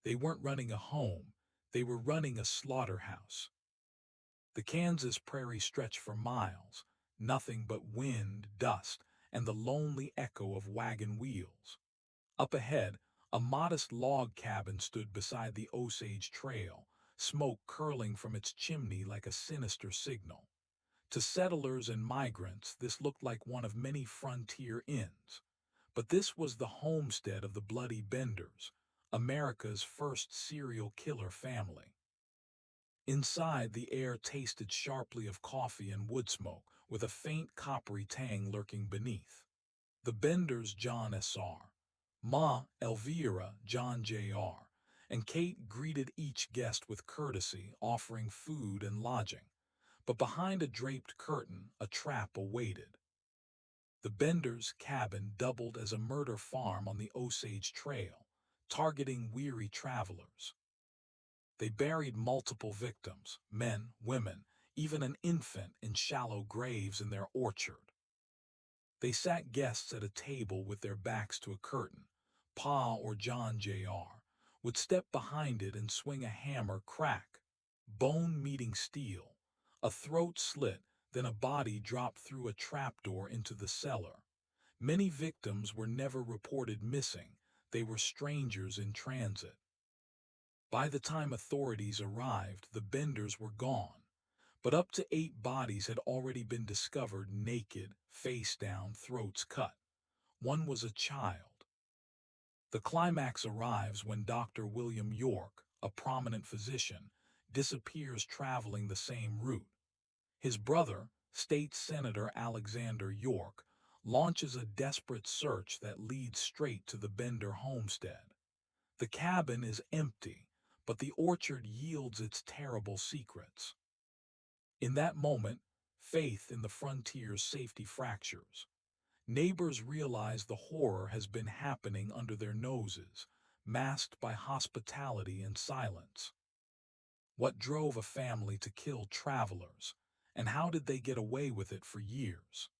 They weren't running a home, they were running a slaughterhouse. The Kansas prairie stretched for miles, nothing but wind, dust, and the lonely echo of wagon wheels. Up ahead, a modest log cabin stood beside the Osage Trail, smoke curling from its chimney like a sinister signal. To settlers and migrants, this looked like one of many frontier inns. But this was the homestead of the Bloody Benders, America's first serial killer family. Inside, the air tasted sharply of coffee and wood smoke, with a faint coppery tang lurking beneath. The Benders, John S.R., Ma, Elvira, John J.R., and Kate greeted each guest with courtesy, offering food and lodging. But behind a draped curtain, a trap awaited. The Benders' cabin doubled as a murder farm on the Osage Trail, targeting weary travelers. They buried multiple victims, men, women, even an infant in shallow graves in their orchard. They sat guests at a table with their backs to a curtain. Pa or John Jr. would step behind it and swing a hammer, crack, bone meeting steel, a throat slit, then a body dropped through a trapdoor into the cellar. Many victims were never reported missing. They were strangers in transit. By the time authorities arrived, the Benders were gone, but up to 8 bodies had already been discovered naked, face down, throats cut. One was a child. The climax arrives when Dr. William York, a prominent physician, disappears traveling the same route. His brother, State Senator Alexander York, launches a desperate search that leads straight to the Bender homestead. The cabin is empty, but the orchard yields its terrible secrets. In that moment, faith in the frontier's safety fractures. Neighbors realize the horror has been happening under their noses, masked by hospitality and silence. What drove a family to kill travelers, and how did they get away with it for years?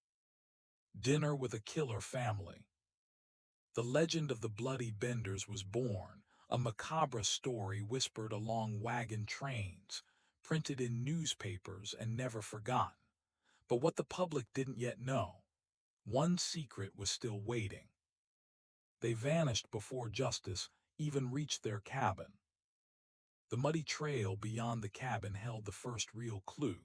Dinner with a Killer Family. The legend of the Bloody Benders was born, a macabre story whispered along wagon trains, printed in newspapers and never forgotten. But what the public didn't yet know, one secret was still waiting. They vanished before justice even reached their cabin. The muddy trail beyond the cabin held the first real clue.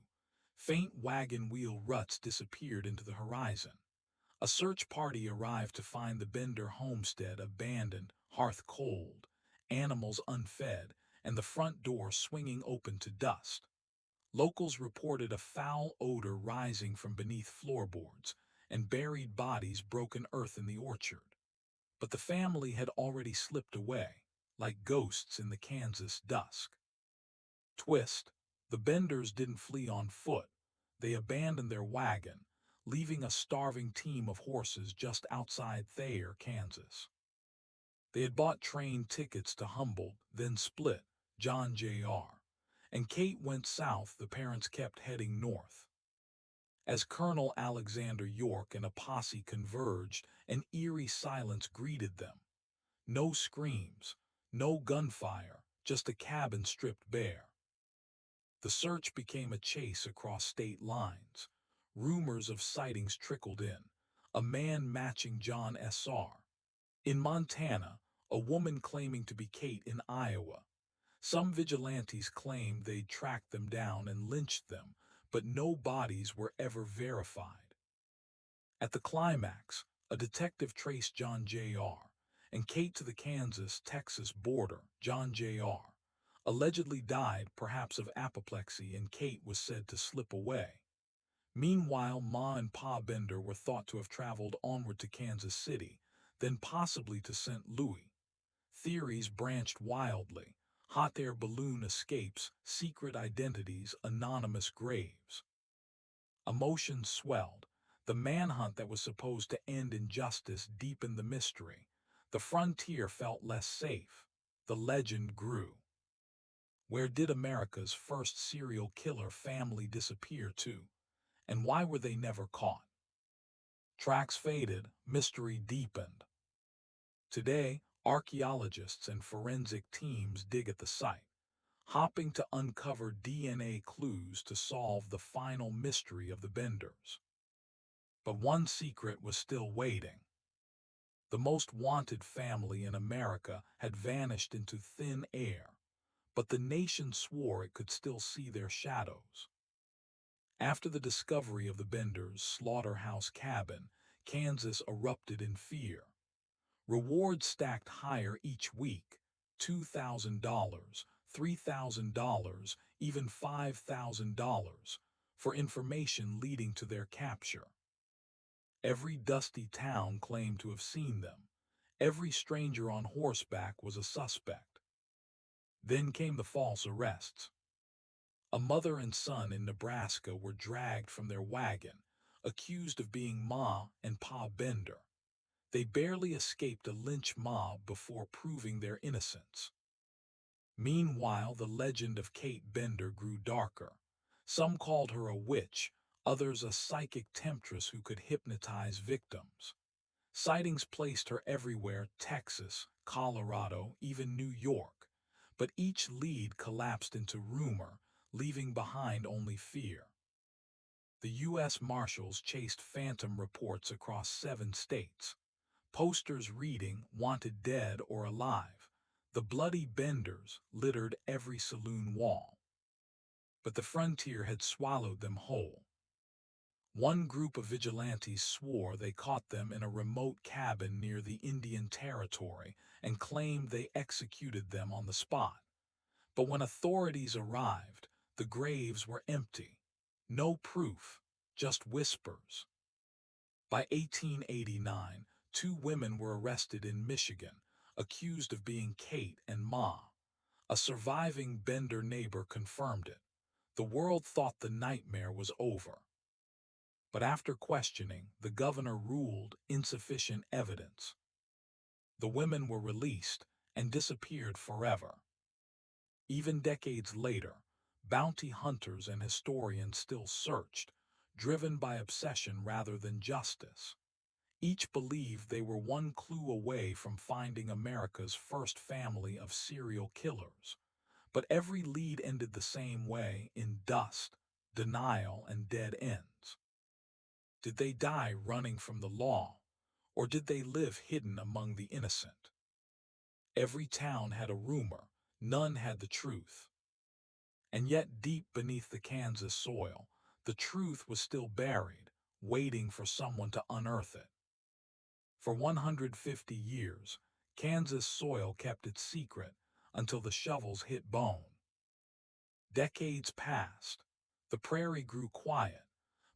Faint wagon wheel ruts disappeared into the horizon. A search party arrived to find the Bender homestead abandoned, hearth cold, animals unfed, and the front door swinging open to dust. Locals reported a foul odor rising from beneath floorboards, and buried bodies broken earth in the orchard. But the family had already slipped away, like ghosts in the Kansas dusk. Twist: the Benders didn't flee on foot. They abandoned their wagon, leaving a starving team of horses just outside Thayer, Kansas. They had bought train tickets to Humboldt, then split, John Jr. and Kate went south. The parents kept heading north. As Colonel Alexander York and a posse converged, an eerie silence greeted them. No screams, no gunfire, just a cabin stripped bare. The search became a chase across state lines. Rumors of sightings trickled in. A man matching John S.R. in Montana, a woman claiming to be Kate in Iowa. Some vigilantes claimed they'd tracked them down and lynched them, but no bodies were ever verified. At the climax, a detective traced John Jr. and Kate to the Kansas-Texas border. John Jr. allegedly died, perhaps of apoplexy, and Kate was said to slip away. Meanwhile, Ma and Pa Bender were thought to have traveled onward to Kansas City, then possibly to St. Louis. Theories branched wildly: hot air balloon escapes, secret identities, anonymous graves. Emotions swelled. The manhunt that was supposed to end in justice deepened the mystery. The frontier felt less safe. The legend grew. Where did America's first serial killer family disappear to? And why were they never caught? Tracks faded, mystery deepened. Today, Archaeologists and forensic teams dig at the site, hoping to uncover DNA clues to solve the final mystery of the Benders. But one secret was still waiting. The most wanted family in America had vanished into thin air, but the nation swore it could still see their shadows. After the discovery of the Benders' slaughterhouse cabin, Kansas erupted in fear. Rewards stacked higher each week, $2,000, $3,000, even $5,000, for information leading to their capture. Every dusty town claimed to have seen them. Every stranger on horseback was a suspect. Then came the false arrests. A mother and son in Nebraska were dragged from their wagon, accused of being Ma and Pa Bender. They barely escaped a lynch mob before proving their innocence. Meanwhile, the legend of Kate Bender grew darker. Some called her a witch, others a psychic temptress who could hypnotize victims. Sightings placed her everywhere: Texas, Colorado, even New York. But each lead collapsed into rumor, leaving behind only fear. The U.S. Marshals chased phantom reports across 7 states. Posters reading "Wanted dead or alive." The bloody Benders littered every saloon wall. But the frontier had swallowed them whole. One group of vigilantes swore they caught them in a remote cabin near the Indian Territory and claimed they executed them on the spot. But when authorities arrived, the graves were empty. No proof, just whispers. By 1889, 2 women were arrested in Michigan, accused of being Kate and Ma. A surviving Bender neighbor confirmed it. The world thought the nightmare was over. But after questioning, the governor ruled insufficient evidence. The women were released and disappeared forever. Even decades later, bounty hunters and historians still searched, driven by obsession rather than justice. Each believed they were one clue away from finding America's first family of serial killers. But every lead ended the same way: in dust, denial, and dead ends. Did they die running from the law, or did they live hidden among the innocent? Every town had a rumor, none had the truth. And yet, deep beneath the Kansas soil, the truth was still buried, waiting for someone to unearth it. For 150 years, Kansas soil kept its secret until the shovels hit bone. Decades passed. The prairie grew quiet,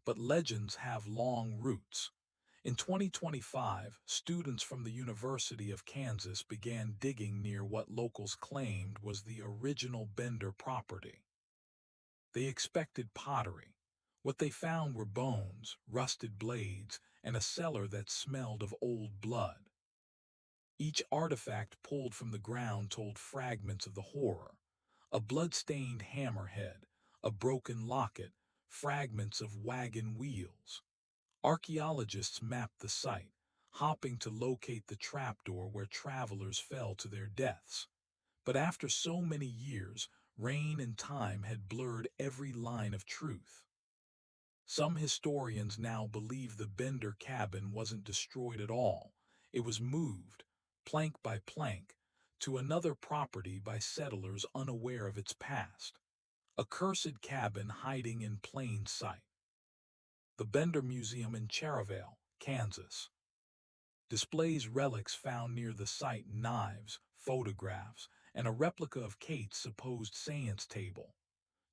but legends have long roots. In 2025, students from the University of Kansas began digging near what locals claimed was the original Bender property. They expected pottery. What they found were bones, rusted blades, and a cellar that smelled of old blood. Each artifact pulled from the ground told fragments of the horror: a blood-stained hammerhead, a broken locket, fragments of wagon wheels. Archaeologists mapped the site, hoping to locate the trapdoor where travelers fell to their deaths. But after so many years, rain and time had blurred every line of truth. Some historians now believe the Bender cabin wasn't destroyed at all. It was moved, plank by plank, to another property by settlers unaware of its past. A cursed cabin hiding in plain sight. The Bender Museum in Cherryvale, Kansas, displays relics found near the site: knives, photographs, and a replica of Kate's supposed seance table.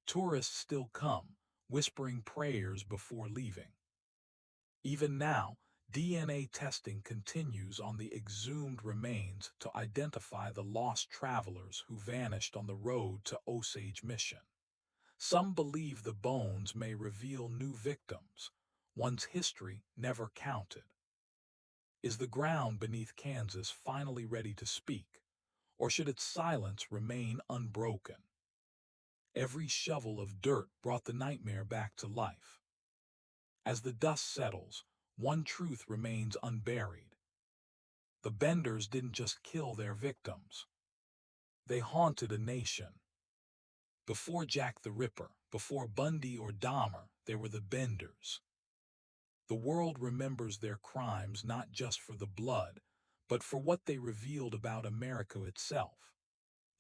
Tourists still come, whispering prayers before leaving. Even now, DNA testing continues on the exhumed remains to identify the lost travelers who vanished on the road to Osage Mission. Some believe the bones may reveal new victims, one's history never counted. Is the ground beneath Kansas finally ready to speak, or should its silence remain unbroken? Every shovel of dirt brought the nightmare back to life. As the dust settles, one truth remains unburied. The Benders didn't just kill their victims. They haunted a nation. Before Jack the Ripper, before Bundy or Dahmer, there were the Benders. The world remembers their crimes not just for the blood, but for what they revealed about America itself.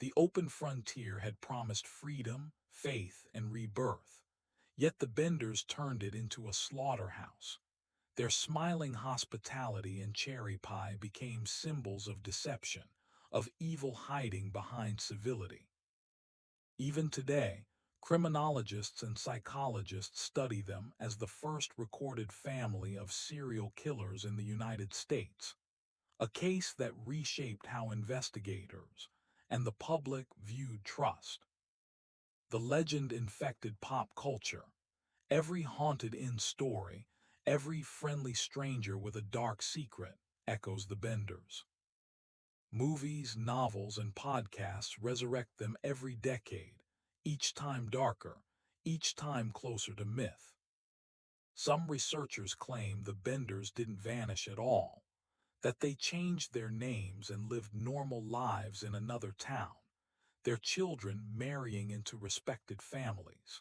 The open frontier had promised freedom, faith, and rebirth, yet the Benders turned it into a slaughterhouse. Their smiling hospitality and cherry pie became symbols of deception, of evil hiding behind civility. Even today, criminologists and psychologists study them as the first recorded family of serial killers in the United States, a case that reshaped how investigators and the public viewed trust. The legend infected pop culture. Every haunted inn story, every friendly stranger with a dark secret, echoes the Benders. Movies, novels, and podcasts resurrect them every decade, each time darker, each time closer to myth. Some researchers claim the Benders didn't vanish at all, that they changed their names and lived normal lives in another town, their children marrying into respected families.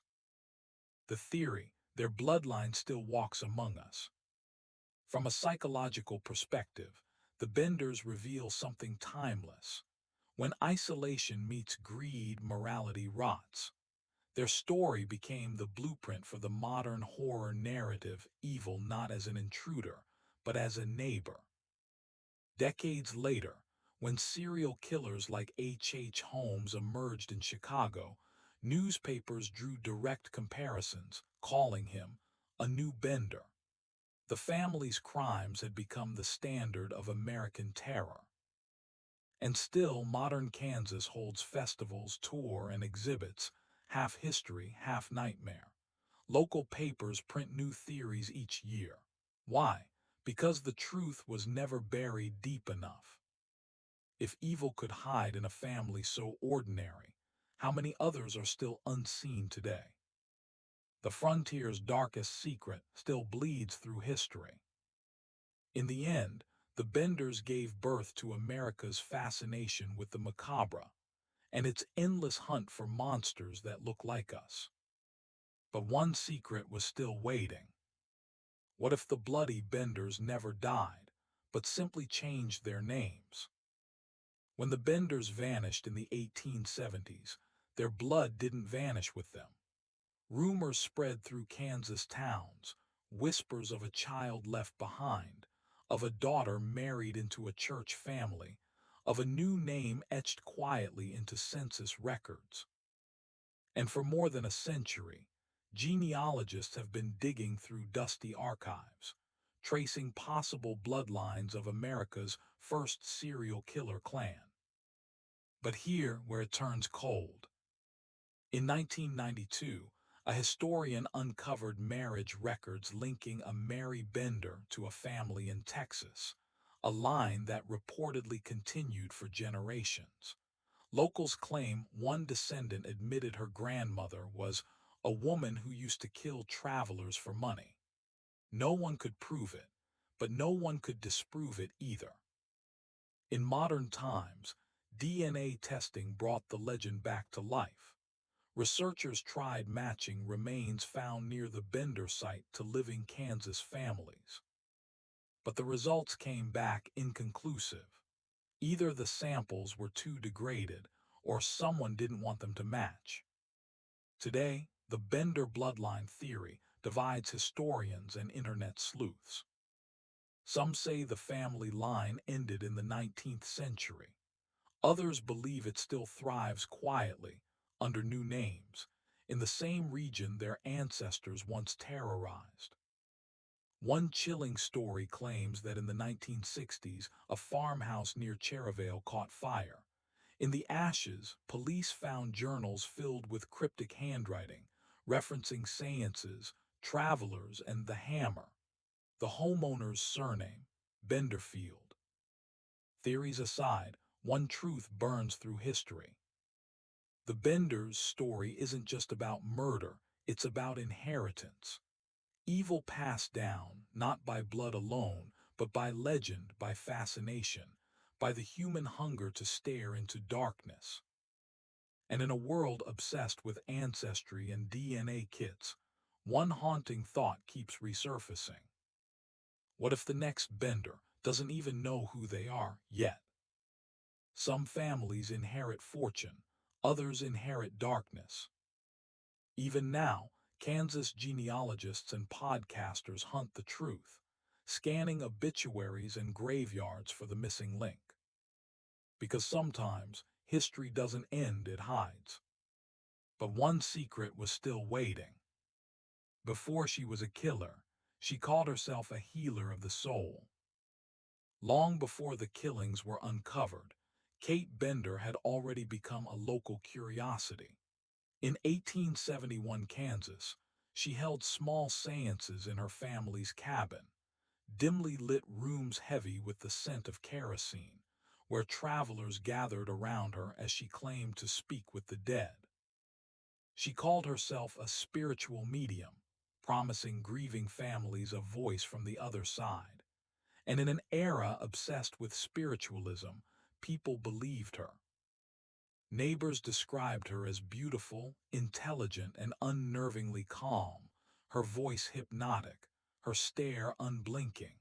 The theory, their bloodline still walks among us. From a psychological perspective, the Benders reveal something timeless. When isolation meets greed, morality rots. Their story became the blueprint for the modern horror narrative, evil not as an intruder, but as a neighbor. Decades later, when serial killers like H. Holmes emerged in Chicago, newspapers drew direct comparisons, calling him a new Bender. The family's crimes had become the standard of American terror. And still, modern Kansas holds festivals, tour, and exhibits, half history, half nightmare. Local papers print new theories each year. Why? Because the truth was never buried deep enough. If evil could hide in a family so ordinary, how many others are still unseen today? The frontier's darkest secret still bleeds through history. In the end, the Benders gave birth to America's fascination with the macabre and its endless hunt for monsters that look like us. But one secret was still waiting. What if the bloody Benders never died, but simply changed their names? When the Benders vanished in the 1870s, their blood didn't vanish with them. Rumors spread through Kansas towns, whispers of a child left behind, of a daughter married into a church family, of a new name etched quietly into census records. And for more than a century, genealogists have been digging through dusty archives, tracing possible bloodlines of America's first serial killer clan. But here where it turns cold. In 1992, a historian uncovered marriage records linking a Mary Bender to a family in Texas, a line that reportedly continued for generations. Locals claim one descendant admitted her grandmother was a woman who used to kill travelers for money. No one could prove it, but no one could disprove it either. In modern times, DNA testing brought the legend back to life. Researchers tried matching remains found near the Bender site to living Kansas families. But the results came back inconclusive. Either the samples were too degraded, or someone didn't want them to match. Today, the Bender bloodline theory divides historians and internet sleuths. Some say the family line ended in the 19th century. Others believe it still thrives quietly, under new names, in the same region their ancestors once terrorized. One chilling story claims that in the 1960s, a farmhouse near Cherryvale caught fire. In the ashes, police found journals filled with cryptic handwriting, referencing seances, travelers, and the hammer. The homeowner's surname, Benderfield. Theories aside, one truth burns through history. The Benders' story isn't just about murder, it's about inheritance. Evil passed down, not by blood alone, but by legend, by fascination, by the human hunger to stare into darkness. And in a world obsessed with ancestry and DNA kits, one haunting thought keeps resurfacing. What if the next bender doesn't even know who they are yet? Some families inherit fortune, others inherit darkness. Even now, Kansas genealogists and podcasters hunt the truth, scanning obituaries and graveyards for the missing link. Because sometimes history doesn't end, it hides. But one secret was still waiting. Before she was a killer, she called herself a healer of the soul. Long before the killings were uncovered, Kate Bender had already become a local curiosity. In 1871 Kansas, she held small seances in her family's cabin, dimly lit rooms heavy with the scent of kerosene, where travelers gathered around her as she claimed to speak with the dead. She called herself a spiritual medium, promising grieving families a voice from the other side. And in an era obsessed with spiritualism, people believed her. Neighbors described her as beautiful, intelligent, and unnervingly calm, her voice hypnotic, her stare unblinking.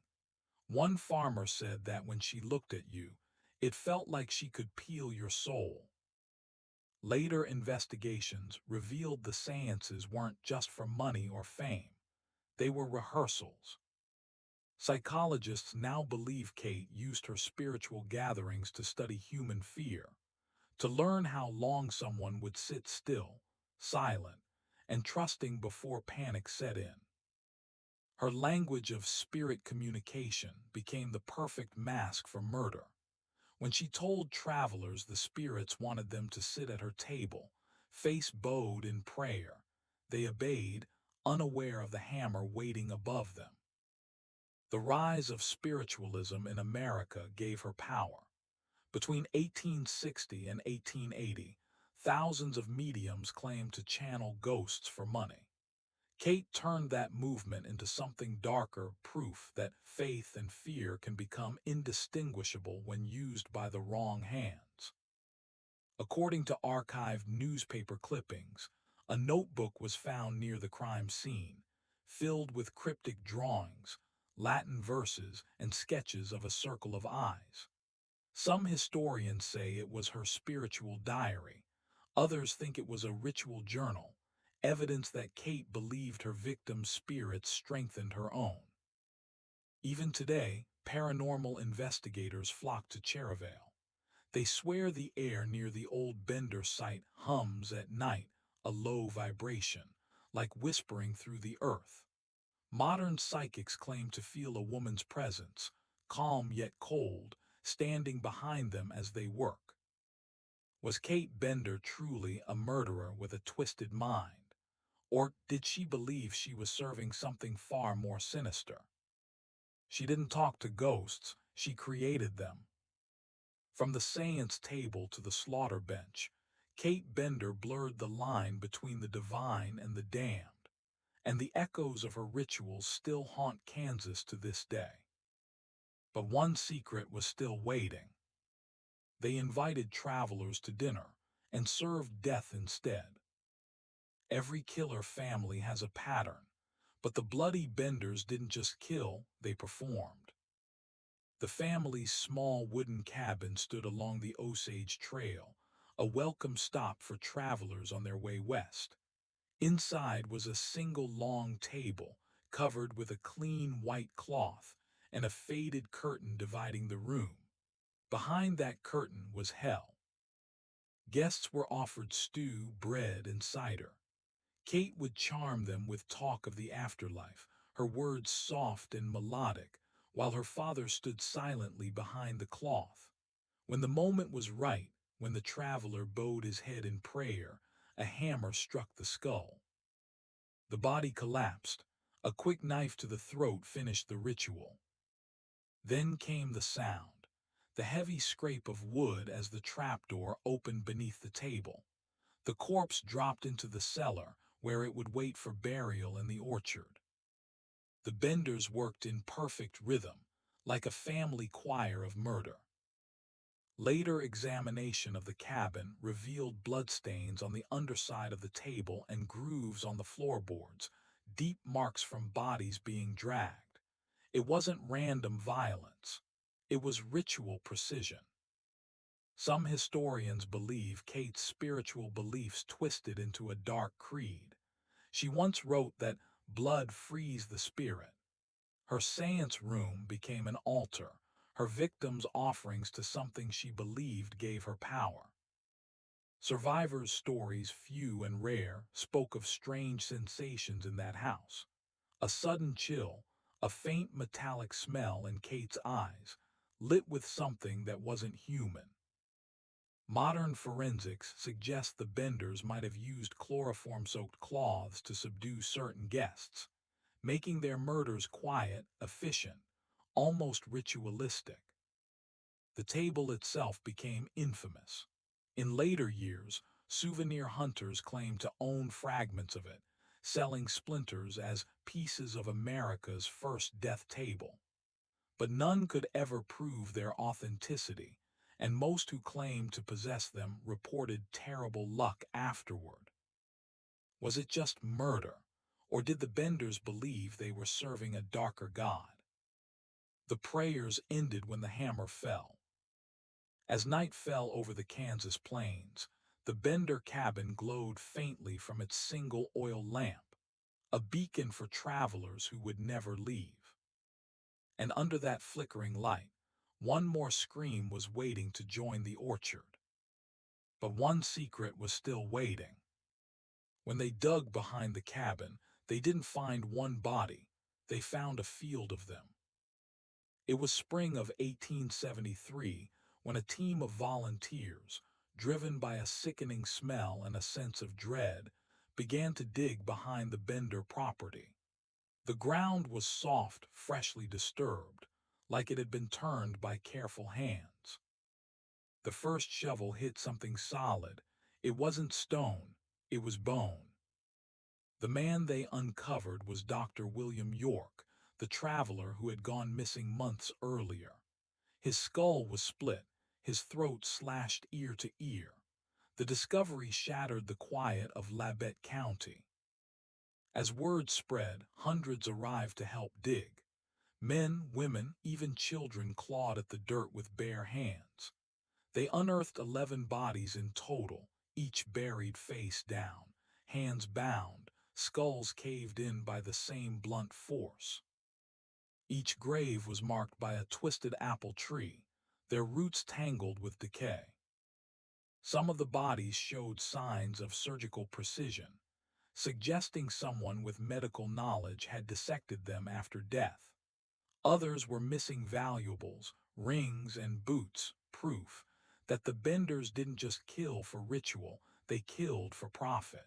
One farmer said that when she looked at you, it felt like she could peel your soul. Later investigations revealed the seances weren't just for money or fame. They were rehearsals. Psychologists now believe Kate used her spiritual gatherings to study human fear, to learn how long someone would sit still, silent, and trusting before panic set in. Her language of spirit communication became the perfect mask for murder. When she told travelers the spirits wanted them to sit at her table, face bowed in prayer, they obeyed, unaware of the hammer waiting above them. The rise of spiritualism in America gave her power. Between 1860 and 1880, thousands of mediums claimed to channel ghosts for money. Kate turned that movement into something darker, proof that faith and fear can become indistinguishable when used by the wrong hands. According to archived newspaper clippings, a notebook was found near the crime scene, filled with cryptic drawings, Latin verses, and sketches of a circle of eyes. Some historians say it was her spiritual diary. Others think it was a ritual journal, evidence that Kate believed her victims' spirits strengthened her own. Even today, paranormal investigators flock to Cherville. They swear the air near the old Bender site hums at night, a low vibration, like whispering through the earth. Modern psychics claim to feel a woman's presence, calm yet cold, standing behind them as they work. Was Kate Bender truly a murderer with a twisted mind? Or did she believe she was serving something far more sinister? She didn't talk to ghosts, she created them. From the seance table to the slaughter bench, Kate Bender blurred the line between the divine and the damned, and the echoes of her rituals still haunt Kansas to this day. But one secret was still waiting. They invited travelers to dinner and served death instead. Every killer family has a pattern, but the bloody Benders didn't just kill, they performed. The family's small wooden cabin stood along the Osage Trail, a welcome stop for travelers on their way west. Inside was a single long table, covered with a clean white cloth, and a faded curtain dividing the room. Behind that curtain was hell. Guests were offered stew, bread, and cider. Kate would charm them with talk of the afterlife, her words soft and melodic, while her father stood silently behind the cloth. When the moment was right, when the traveler bowed his head in prayer, a hammer struck the skull. The body collapsed. A quick knife to the throat finished the ritual. Then came the sound, the heavy scrape of wood as the trapdoor opened beneath the table. The corpse dropped into the cellar, where it would wait for burial in the orchard. The Benders worked in perfect rhythm, like a family choir of murder. Later examination of the cabin revealed bloodstains on the underside of the table and grooves on the floorboards, deep marks from bodies being dragged. It wasn't random violence. It was ritual precision. Some historians believe Kate's spiritual beliefs twisted into a dark creed. She once wrote that blood frees the spirit. Her seance room became an altar, her victims' offerings to something she believed gave her power. Survivors' stories, few and rare, spoke of strange sensations in that house. A sudden chill, a faint metallic smell in Kate's eyes, lit with something that wasn't human. Modern forensics suggest the Benders might have used chloroform-soaked cloths to subdue certain guests, making their murders quiet, efficient, almost ritualistic. The table itself became infamous. In later years, souvenir hunters claimed to own fragments of it, selling splinters as pieces of America's first death table. But none could ever prove their authenticity, and most who claimed to possess them reported terrible luck afterward. Was it just murder, or did the Benders believe they were serving a darker god? The prayers ended when the hammer fell. As night fell over the Kansas plains, the Bender cabin glowed faintly from its single oil lamp, a beacon for travelers who would never leave. And under that flickering light, one more scream was waiting to join the orchard. But one secret was still waiting. When they dug behind the cabin, they didn't find one body, they found a field of them. It was spring of 1873 when a team of volunteers, driven by a sickening smell and a sense of dread, began to dig behind the Bender property. The ground was soft, freshly disturbed, like it had been turned by careful hands. The first shovel hit something solid. It wasn't stone, it was bone. The man they uncovered was Dr. William York, the traveler who had gone missing months earlier. His skull was split, his throat slashed ear to ear. The discovery shattered the quiet of Labette County. As word spread, hundreds arrived to help dig. Men, women, even children clawed at the dirt with bare hands. They unearthed 11 bodies in total, each buried face down, hands bound, skulls caved in by the same blunt force. Each grave was marked by a twisted apple tree, their roots tangled with decay. Some of the bodies showed signs of surgical precision, suggesting someone with medical knowledge had dissected them after death. Others were missing valuables, rings and boots, proof that the Benders didn't just kill for ritual, they killed for profit.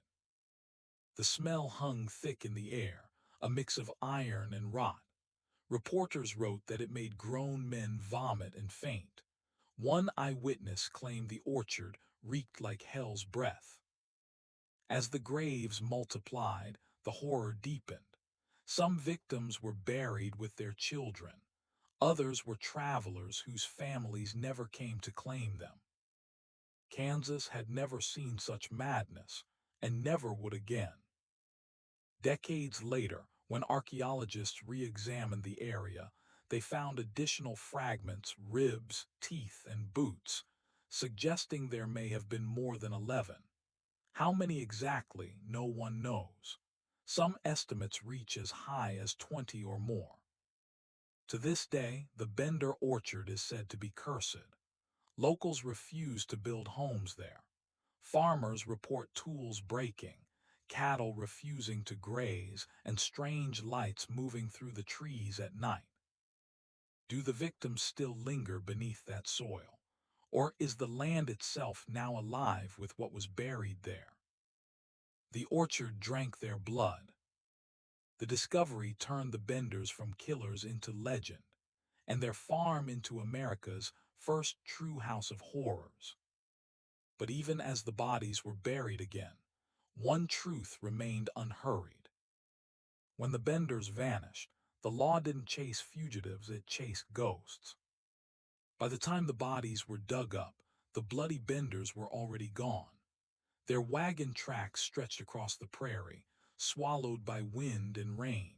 The smell hung thick in the air, a mix of iron and rot. Reporters wrote that it made grown men vomit and faint. One eyewitness claimed the orchard reeked like hell's breath. As the graves multiplied, the horror deepened. Some victims were buried with their children. Others were travelers whose families never came to claim them. Kansas had never seen such madness, and never would again. Decades later, when archaeologists re-examined the area, they found additional fragments, ribs, teeth, and boots, suggesting there may have been more than 11. How many exactly, no one knows. Some estimates reach as high as 20 or more. To this day, the Bender Orchard is said to be cursed. Locals refuse to build homes there. Farmers report tools breaking, cattle refusing to graze, and strange lights moving through the trees at night. Do the victims still linger beneath that soil? Or is the land itself now alive with what was buried there? The orchard drank their blood. The discovery turned the Benders from killers into legend, and their farm into America's first true house of horrors. But even as the bodies were buried again, one truth remained unhurried. When the Benders vanished, The law didn't chase fugitives, it chased ghosts. By the time the bodies were dug up, the bloody benders were already gone. Their wagon tracks stretched across the prairie, swallowed by wind and rain.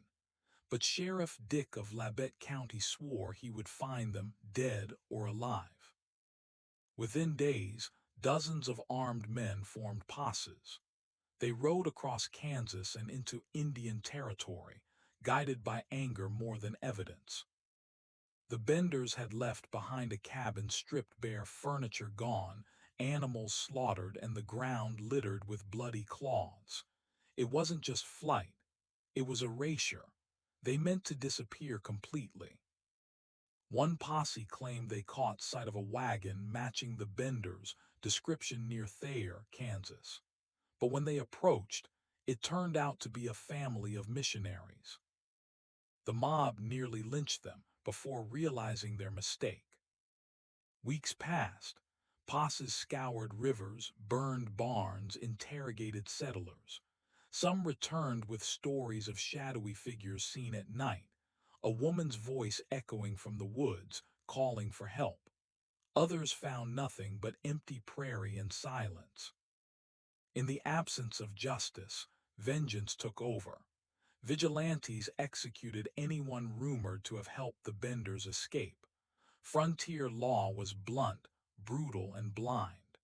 But Sheriff Dick of Labette County swore he would find them, dead or alive. Within days, dozens of armed men formed posses. They rode across Kansas and into Indian Territory, guided by anger more than evidence. The Benders had left behind a cabin stripped bare, furniture gone, animals slaughtered, and the ground littered with bloody cloths. It wasn't just flight, it was erasure. They meant to disappear completely. One posse claimed they caught sight of a wagon matching the Benders' description near Thayer, Kansas. But when they approached, it turned out to be a family of missionaries. The mob nearly lynched them before realizing their mistake. Weeks passed. Posses scoured rivers, burned barns, interrogated settlers. Some returned with stories of shadowy figures seen at night, a woman's voice echoing from the woods, calling for help. Others found nothing but empty prairie and silence. In the absence of justice, vengeance took over. Vigilantes executed anyone rumored to have helped the Benders escape. Frontier law was blunt, brutal, and blind.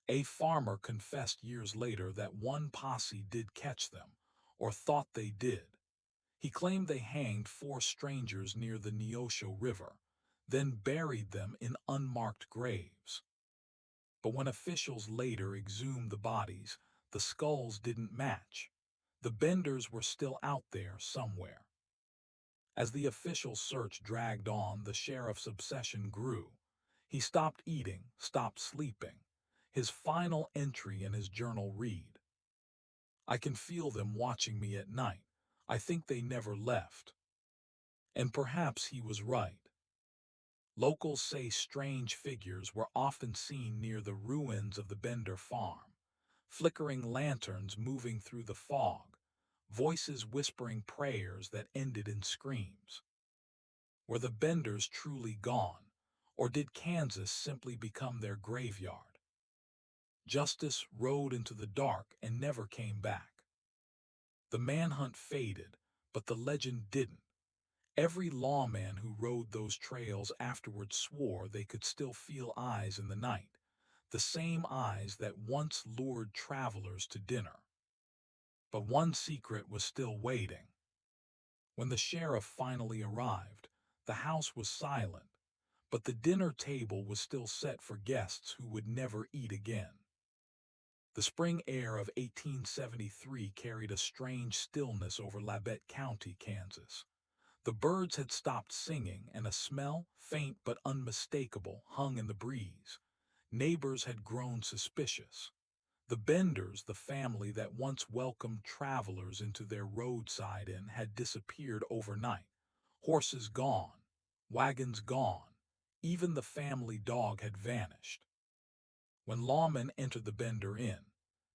A farmer confessed years later that one posse did catch them, or thought they did. He claimed they hanged 4 strangers near the Neosho River, then buried them in unmarked graves. But when officials later exhumed the bodies, the skulls didn't match. The Benders were still out there somewhere. As the official search dragged on, the sheriff's obsession grew. He stopped eating, stopped sleeping. His final entry in his journal read, "I can feel them watching me at night. I think they never left." And perhaps he was right. Locals say strange figures were often seen near the ruins of the Bender farm. Flickering lanterns moving through the fog, voices whispering prayers that ended in screams. Were the Benders truly gone, or did Kansas simply become their graveyard? Justice rode into the dark and never came back. The manhunt faded, but the legend didn't. Every lawman who rode those trails afterward swore they could still feel eyes in the night, the same eyes that once lured travelers to dinner. But one secret was still waiting. When the sheriff finally arrived, the house was silent, but the dinner table was still set for guests who would never eat again. The spring air of 1873 carried a strange stillness over Labette County, Kansas. The birds had stopped singing, and a smell, faint but unmistakable, hung in the breeze. Neighbors had grown suspicious. The Benders, the family that once welcomed travelers into their roadside inn, had disappeared overnight. Horses gone, wagons gone, even the family dog had vanished. When lawmen entered the Bender Inn,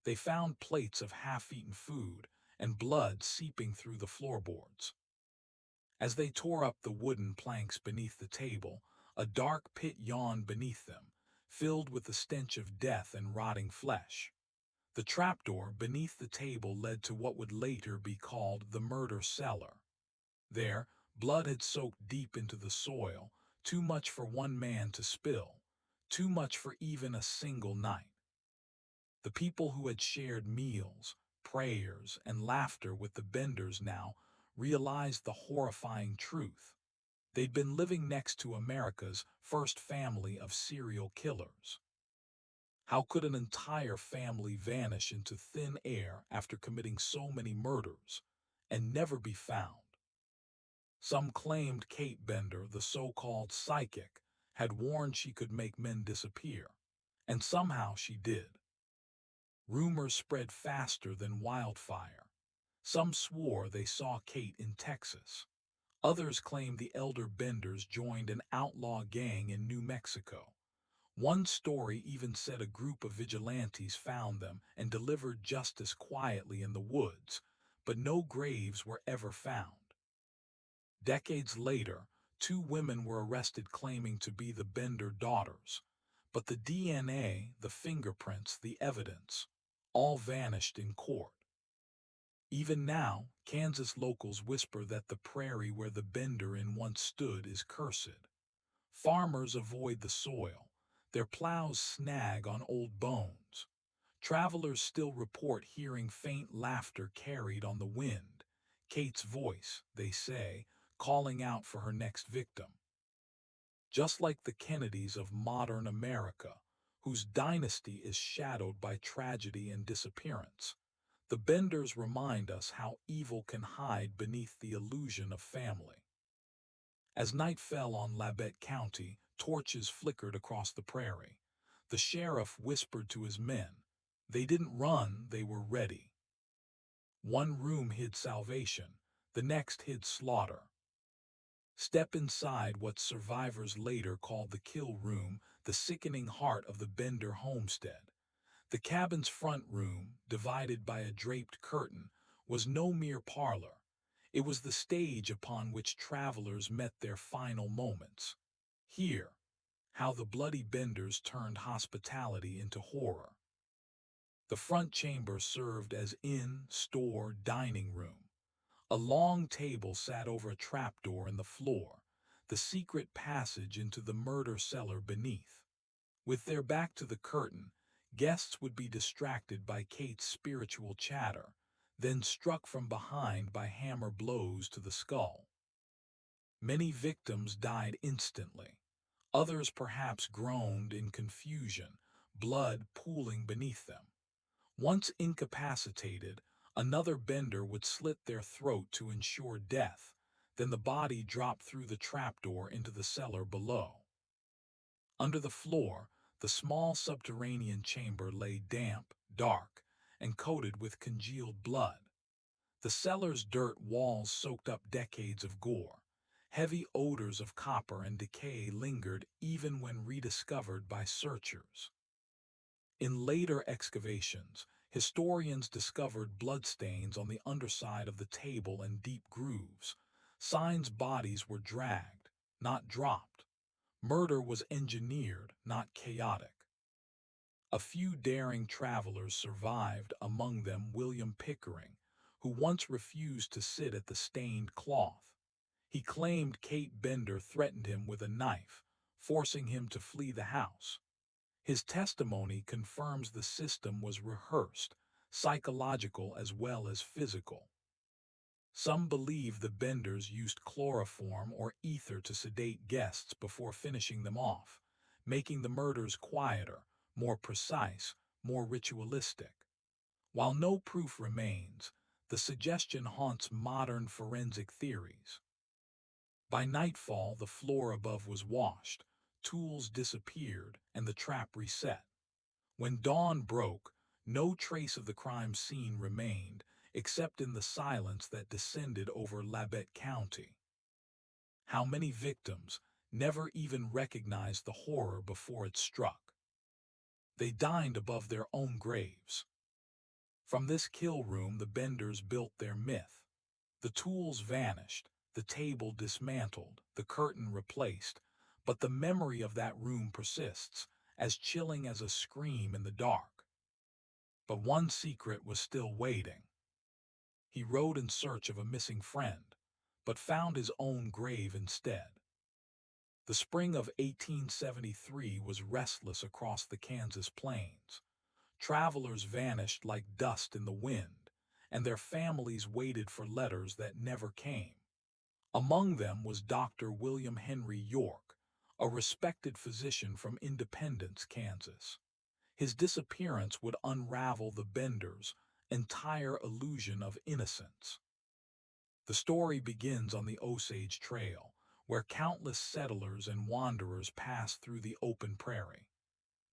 they found plates of half-eaten food and blood seeping through the floorboards. As they tore up the wooden planks beneath the table, a dark pit yawned beneath them, filled with the stench of death and rotting flesh. The trapdoor beneath the table led to what would later be called the murder cellar. There, blood had soaked deep into the soil, too much for one man to spill, too much for even a single night. The people who had shared meals, prayers, and laughter with the Benders now realized the horrifying truth. They'd been living next to America's first family of serial killers. How could an entire family vanish into thin air after committing so many murders and never be found? Some claimed Kate Bender, the so-called psychic, had warned she could make men disappear, and somehow she did. Rumors spread faster than wildfire. Some swore they saw Kate in Texas. Others claimed the elder Benders joined an outlaw gang in New Mexico. One story even said a group of vigilantes found them and delivered justice quietly in the woods, but no graves were ever found. Decades later, two women were arrested claiming to be the Bender daughters, but the DNA, the fingerprints, the evidence, all vanished in court. Even now, Kansas locals whisper that the prairie where the Bender Inn once stood is cursed. Farmers avoid the soil. Their plows snag on old bones. Travelers still report hearing faint laughter carried on the wind. Kate's voice, they say, calling out for her next victim. Just like the Kennedys of modern America, whose dynasty is shadowed by tragedy and disappearance, the Benders remind us how evil can hide beneath the illusion of family. As night fell on Labette County, torches flickered across the prairie. The sheriff whispered to his men. They didn't run, they were ready. One room hid salvation, the next hid slaughter. Step inside what survivors later called the kill room, the sickening heart of the Bender homestead. The cabin's front room, divided by a draped curtain, was no mere parlor. It was the stage upon which travelers met their final moments. Here, how the bloody Benders turned hospitality into horror. The front chamber served as inn, store, dining room. A long table sat over a trapdoor in the floor, the secret passage into the murder cellar beneath. With their back to the curtain, guests would be distracted by Kate's spiritual chatter, then struck from behind by hammer blows to the skull. Many victims died instantly. Others perhaps groaned in confusion, blood pooling beneath them. Once incapacitated, another Bender would slit their throat to ensure death, then the body dropped through the trapdoor into the cellar below. Under the floor, the small subterranean chamber lay damp, dark, and coated with congealed blood. The cellar's dirt walls soaked up decades of gore. Heavy odors of copper and decay lingered even when rediscovered by searchers. In later excavations, historians discovered bloodstains on the underside of the table and deep grooves, signs bodies were dragged, not dropped. Murder was engineered, not chaotic. A few daring travelers survived, among them William Pickering, who once refused to sit at the stained cloth. He claimed Kate Bender threatened him with a knife, forcing him to flee the house. His testimony confirms the system was rehearsed, psychological as well as physical. Some believe the Benders used chloroform or ether to sedate guests before finishing them off, making the murders quieter, more precise, more ritualistic. While no proof remains, the suggestion haunts modern forensic theories. By nightfall, the floor above was washed, tools disappeared, and the trap reset. When dawn broke, no trace of the crime scene remained, except in the silence that descended over Labette County. How many victims never even recognized the horror before it struck? They dined above their own graves. From this kill room the Benders built their myth. The tools vanished, the table dismantled, the curtain replaced, but the memory of that room persists, as chilling as a scream in the dark. But one secret was still waiting. He rode in search of a missing friend, but found his own grave instead. The spring of 1873 was restless across the Kansas plains. Travelers vanished like dust in the wind, and their families waited for letters that never came. Among them was Dr. William Henry York, a respected physician from Independence, Kansas. His disappearance would unravel the Benders' entire illusion of innocence. The story begins on the Osage Trail, where countless settlers and wanderers pass through the open prairie.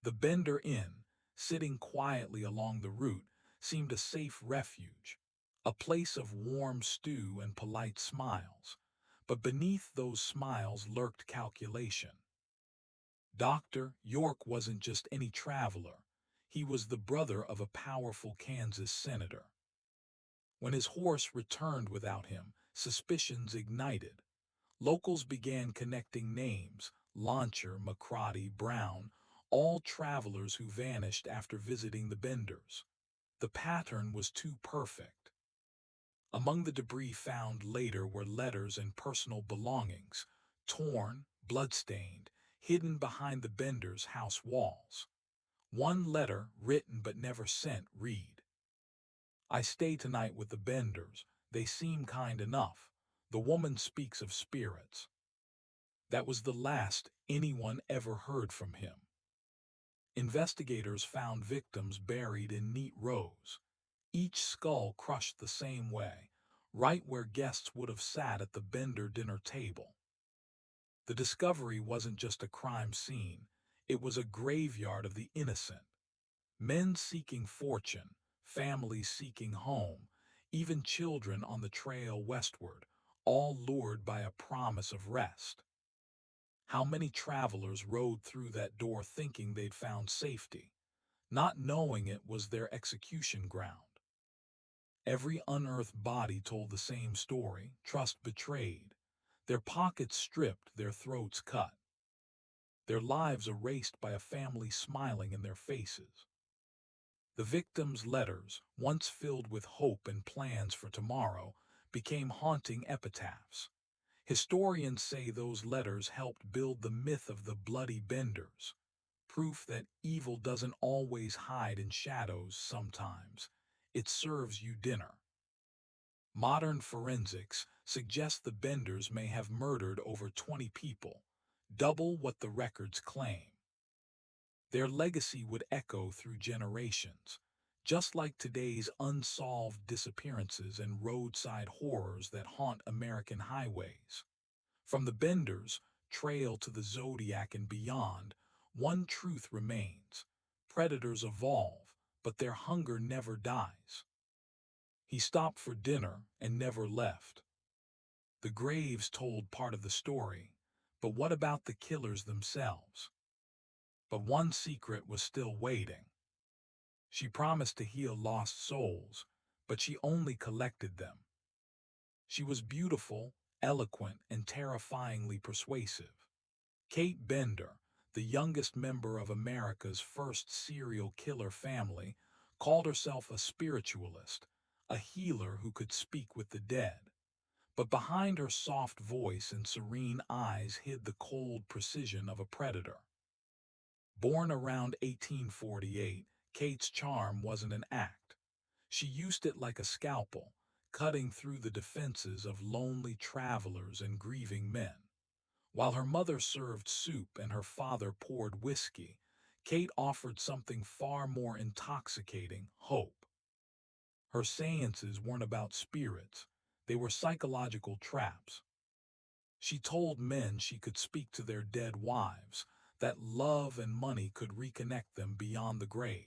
The Bender Inn, sitting quietly along the route, seemed a safe refuge, a place of warm stew and polite smiles. But beneath those smiles lurked calculation. Dr. York wasn't just any traveler. He was the brother of a powerful Kansas senator. When his horse returned without him, suspicions ignited. Locals began connecting names: Launcher, McCrotty, Brown, all travelers who vanished after visiting the Benders. The pattern was too perfect. Among the debris found later were letters and personal belongings, torn, bloodstained, hidden behind the Benders' house walls. One letter, written but never sent, read, "I stay tonight with the Benders. They seem kind enough. The woman speaks of spirits." That was the last anyone ever heard from him. Investigators found victims buried in neat rows, each skull crushed the same way, right where guests would have sat at the Bender dinner table. The discovery wasn't just a crime scene, it was a graveyard of the innocent. Men seeking fortune, families seeking home, even children on the trail westward, all lured by a promise of rest. How many travelers rode through that door thinking they'd found safety, not knowing it was their execution ground? Every unearthed body told the same story: trust betrayed, their pockets stripped, their throats cut, their lives erased by a family smiling in their faces. The victims' letters, once filled with hope and plans for tomorrow, became haunting epitaphs. Historians say those letters helped build the myth of the Bloody Benders, proof that evil doesn't always hide in shadows. Sometimes it serves you dinner. Modern forensics suggest the Benders may have murdered over 20 people, double what the records claim. Their legacy would echo through generations, just like today's unsolved disappearances and roadside horrors that haunt American highways. From the Benders Trail to the Zodiac and beyond, one truth remains: predators evolve, but their hunger never dies. He stopped for dinner and never left. The graves told part of the story, but what about the killers themselves? But one secret was still waiting. She promised to heal lost souls, but she only collected them. She was beautiful, eloquent, and terrifyingly persuasive. Kate Bender, the youngest member of America's first serial killer family, called herself a spiritualist, a healer who could speak with the dead. But behind her soft voice and serene eyes hid the cold precision of a predator. Born around 1848, Kate's charm wasn't an act. She used it like a scalpel, cutting through the defenses of lonely travelers and grieving men. While her mother served soup and her father poured whiskey, Kate offered something far more intoxicating: hope. Her seances weren't about spirits, they were psychological traps. She told men she could speak to their dead wives, that love and money could reconnect them beyond the grave.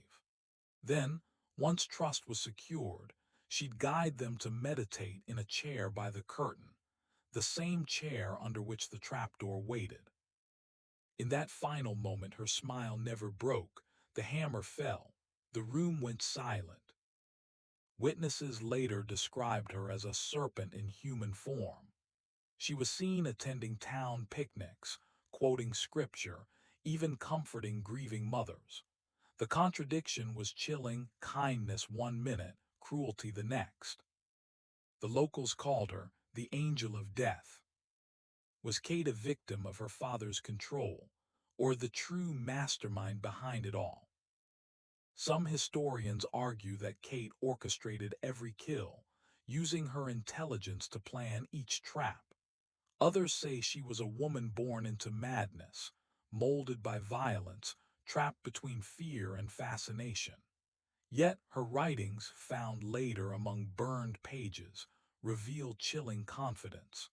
Then, once trust was secured, she'd guide them to meditate in a chair by the curtain, the same chair under which the trapdoor waited. In that final moment her smile never broke, the hammer fell, the room went silent. Witnesses later described her as a serpent in human form. She was seen attending town picnics, quoting scripture, even comforting grieving mothers. The contradiction was chilling: kindness one minute, cruelty the next. The locals called her the Angel of Death. Was Kate a victim of her father's control, or the true mastermind behind it all? Some historians argue that Kate orchestrated every kill, using her intelligence to plan each trap. Others say she was a woman born into madness, molded by violence, trapped between fear and fascination. Yet her writings, found later among burned pages, reveal chilling confidence.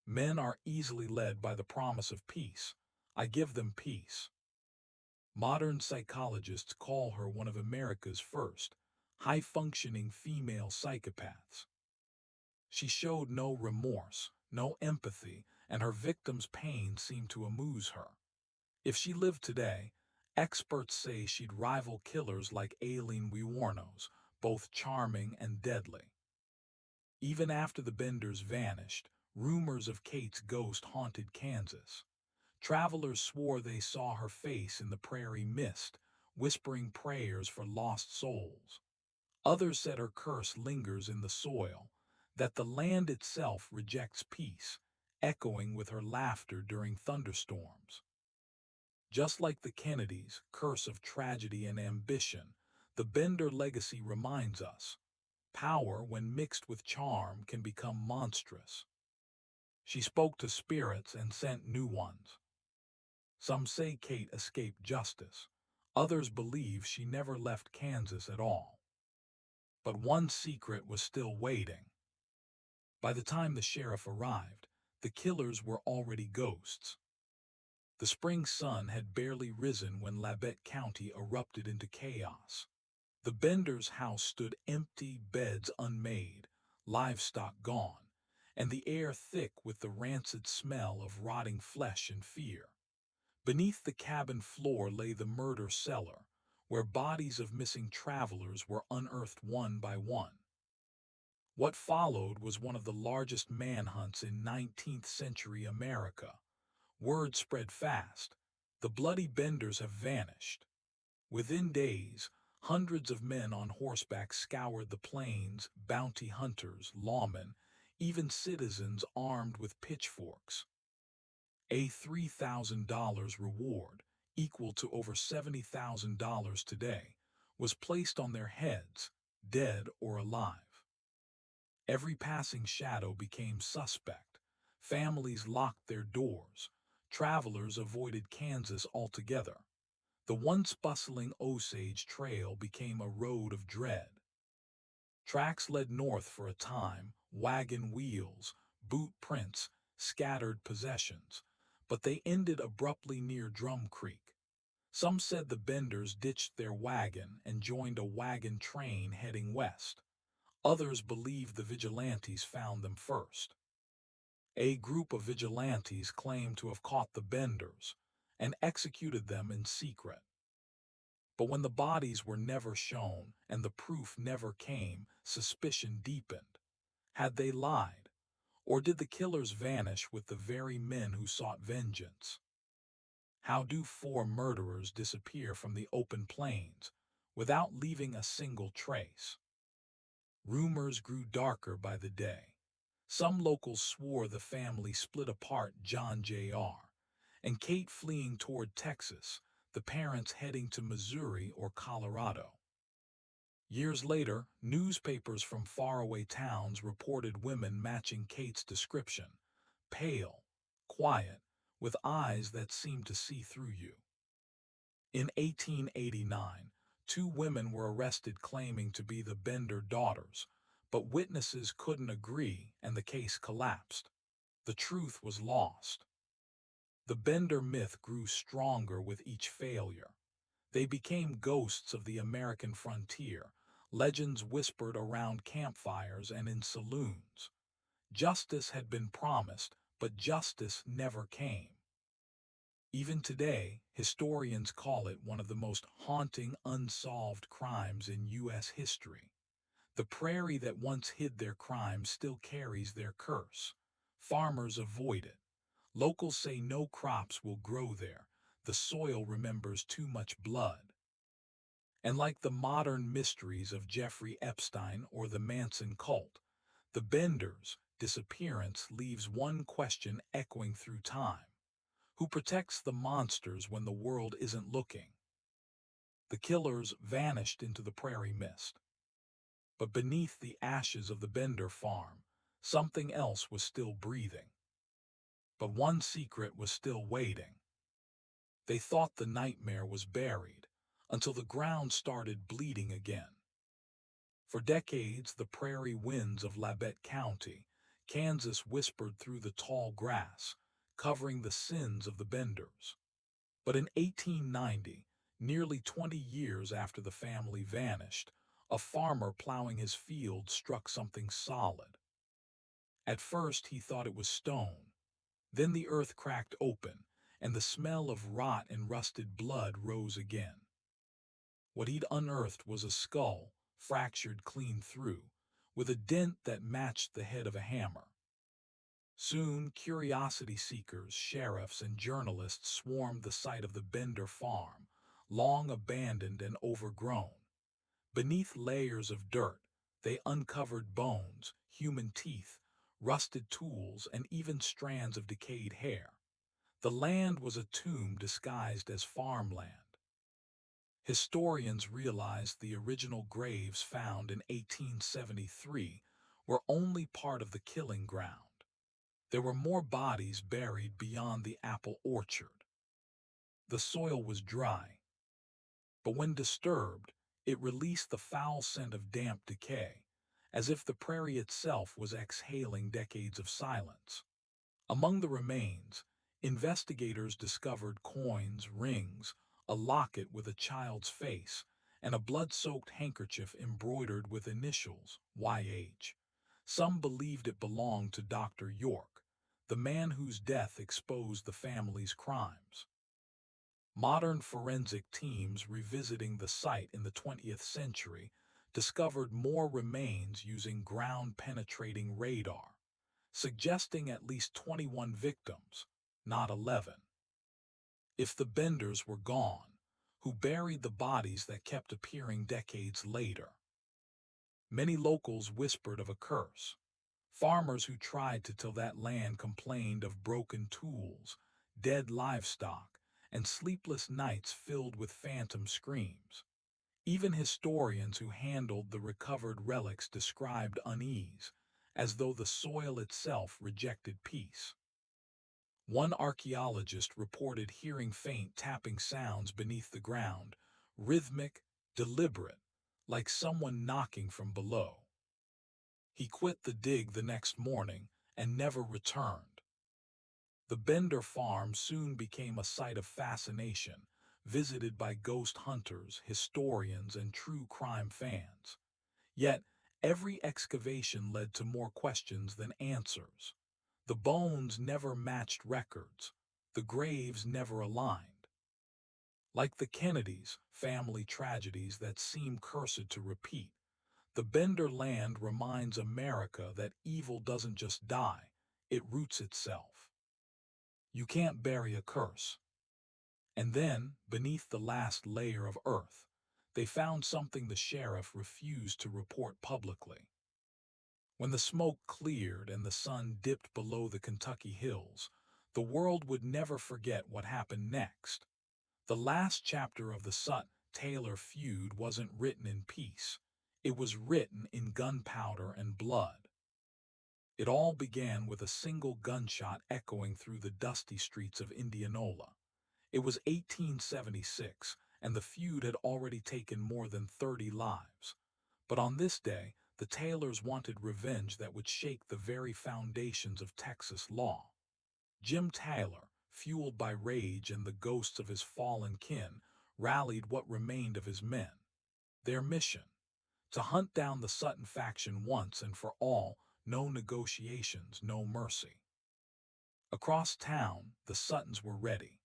Men are easily led by the promise of peace. I give them peace. Modern psychologists call her one of America's first high-functioning female psychopaths. She showed no remorse, no empathy, and her victims' pain seemed to amuse her. If she lived today, experts say she'd rival killers like Aileen Wuornos, both charming and deadly. Even after the Benders vanished, Rumors of Kate's ghost haunted Kansas. Travelers swore they saw her face in the prairie mist, whispering prayers for lost souls. Others said her curse lingers in the soil, that the land itself rejects peace, echoing with her laughter during thunderstorms. Just like the Kennedys' curse of tragedy and ambition, the Bender legacy reminds us, power, when mixed with charm, can become monstrous. She spoke to spirits and sent new ones. Some say Kate escaped justice. Others believe she never left Kansas at all. But one secret was still waiting. By the time the sheriff arrived, the killers were already ghosts. The spring sun had barely risen when Labette County erupted into chaos. The Benders' house stood empty, beds unmade, livestock gone, and the air thick with the rancid smell of rotting flesh and fear. Beneath the cabin floor lay the murder cellar, where bodies of missing travelers were unearthed one by one. What followed was one of the largest manhunts in 19th-century America. Word spread fast. The bloody Benders have vanished. Within days, hundreds of men on horseback scoured the plains, bounty hunters, lawmen, even citizens armed with pitchforks. A $3,000 reward, equal to over $70,000 today, was placed on their heads, dead or alive. Every passing shadow became suspect. Families locked their doors. Travelers avoided Kansas altogether. The once bustling Osage Trail became a road of dread. Tracks led north for a time, wagon wheels, boot prints, scattered possessions, but they ended abruptly near Drum Creek. Some said the Benders ditched their wagon and joined a wagon train heading west. Others believed the vigilantes found them first. A group of vigilantes claimed to have caught the Benders and executed them in secret. But when the bodies were never shown and the proof never came, suspicion deepened. Had they lied? Or did the killers vanish with the very men who sought vengeance? How do four murderers disappear from the open plains without leaving a single trace? Rumors grew darker by the day. Some locals swore the family split apart, John Jr. and Kate fleeing toward Texas, the parents heading to Missouri or Colorado. Years later, newspapers from faraway towns reported women matching Kate's description: pale, quiet, with eyes that seemed to see through you. In 1889, two women were arrested claiming to be the Bender daughters, but witnesses couldn't agree and the case collapsed. The truth was lost. The Bender myth grew stronger with each failure. They became ghosts of the American frontier, legends whispered around campfires and in saloons. Justice had been promised, but justice never came. Even today, historians call it one of the most haunting unsolved crimes in U.S. history. The prairie that once hid their crimes still carries their curse. Farmers avoid it. Locals say no crops will grow there. The soil remembers too much blood. And like the modern mysteries of Jeffrey Epstein or the Manson cult, the Benders' disappearance leaves one question echoing through time. Who protects the monsters when the world isn't looking? The killers vanished into the prairie mist. But beneath the ashes of the Bender farm, something else was still breathing. But one secret was still waiting. They thought the nightmare was buried, until the ground started bleeding again. For decades, the prairie winds of Labette County, Kansas whispered through the tall grass, covering the sins of the Benders. But in 1890, nearly 20 years after the family vanished, a farmer plowing his field struck something solid. At first, he thought it was stone. Then the earth cracked open, and the smell of rot and rusted blood rose again. What he'd unearthed was a skull, fractured clean through, with a dent that matched the head of a hammer. Soon, curiosity seekers, sheriffs, and journalists swarmed the site of the Bender farm, long abandoned and overgrown. Beneath layers of dirt, they uncovered bones, human teeth, rusted tools, and even strands of decayed hair. The land was a tomb disguised as farmland. Historians realized the original graves found in 1873 were only part of the killing ground. There were more bodies buried beyond the apple orchard. The soil was dry, but when disturbed, it released the foul scent of damp decay, as if the prairie itself was exhaling decades of silence. Among the remains, investigators discovered coins, rings, a locket with a child's face, and a blood-soaked handkerchief embroidered with initials, YH. Some believed it belonged to Dr. York, the man whose death exposed the family's crimes. Modern forensic teams revisiting the site in the 20th century discovered more remains using ground-penetrating radar, suggesting at least 21 victims, not 11. If the Benders were gone, who buried the bodies that kept appearing decades later? Many locals whispered of a curse. Farmers who tried to till that land complained of broken tools, dead livestock, and sleepless nights filled with phantom screams. Even historians who handled the recovered relics described unease, as though the soil itself rejected peace. One archaeologist reported hearing faint tapping sounds beneath the ground, rhythmic, deliberate, like someone knocking from below. He quit the dig the next morning and never returned. The Bender farm soon became a site of fascination, visited by ghost hunters, historians, and true crime fans. Yet, every excavation led to more questions than answers. The bones never matched records. The graves never aligned. Like the Kennedys, family tragedies that seem cursed to repeat, the Bender land reminds America that evil doesn't just die, it roots itself. You can't bury a curse. And then, beneath the last layer of earth, they found something the sheriff refused to report publicly. When the smoke cleared and the sun dipped below the Kentucky hills, the world would never forget what happened next. The last chapter of the Sut-Taylor feud wasn't written in peace. It was written in gunpowder and blood. It all began with a single gunshot echoing through the dusty streets of Indianola. It was 1876, and the feud had already taken more than 30 lives. But on this day, the Taylors wanted revenge that would shake the very foundations of Texas law. Jim Taylor, fueled by rage and the ghosts of his fallen kin, rallied what remained of his men. Their mission: to hunt down the Sutton faction once and for all, no negotiations, no mercy. Across town, the Suttons were ready.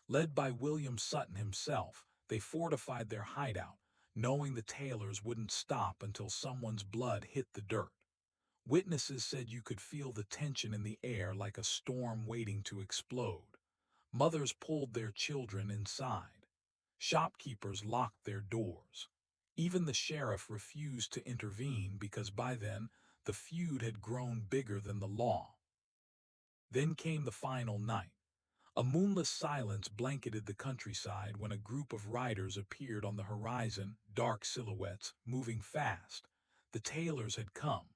Led by William Sutton himself, they fortified their hideout, knowing the Taylors wouldn't stop until someone's blood hit the dirt. Witnesses said you could feel the tension in the air like a storm waiting to explode. Mothers pulled their children inside. Shopkeepers locked their doors. Even the sheriff refused to intervene because by then, the feud had grown bigger than the law. Then came the final night. A moonless silence blanketed the countryside when a group of riders appeared on the horizon, dark silhouettes, moving fast. The Taylors had come.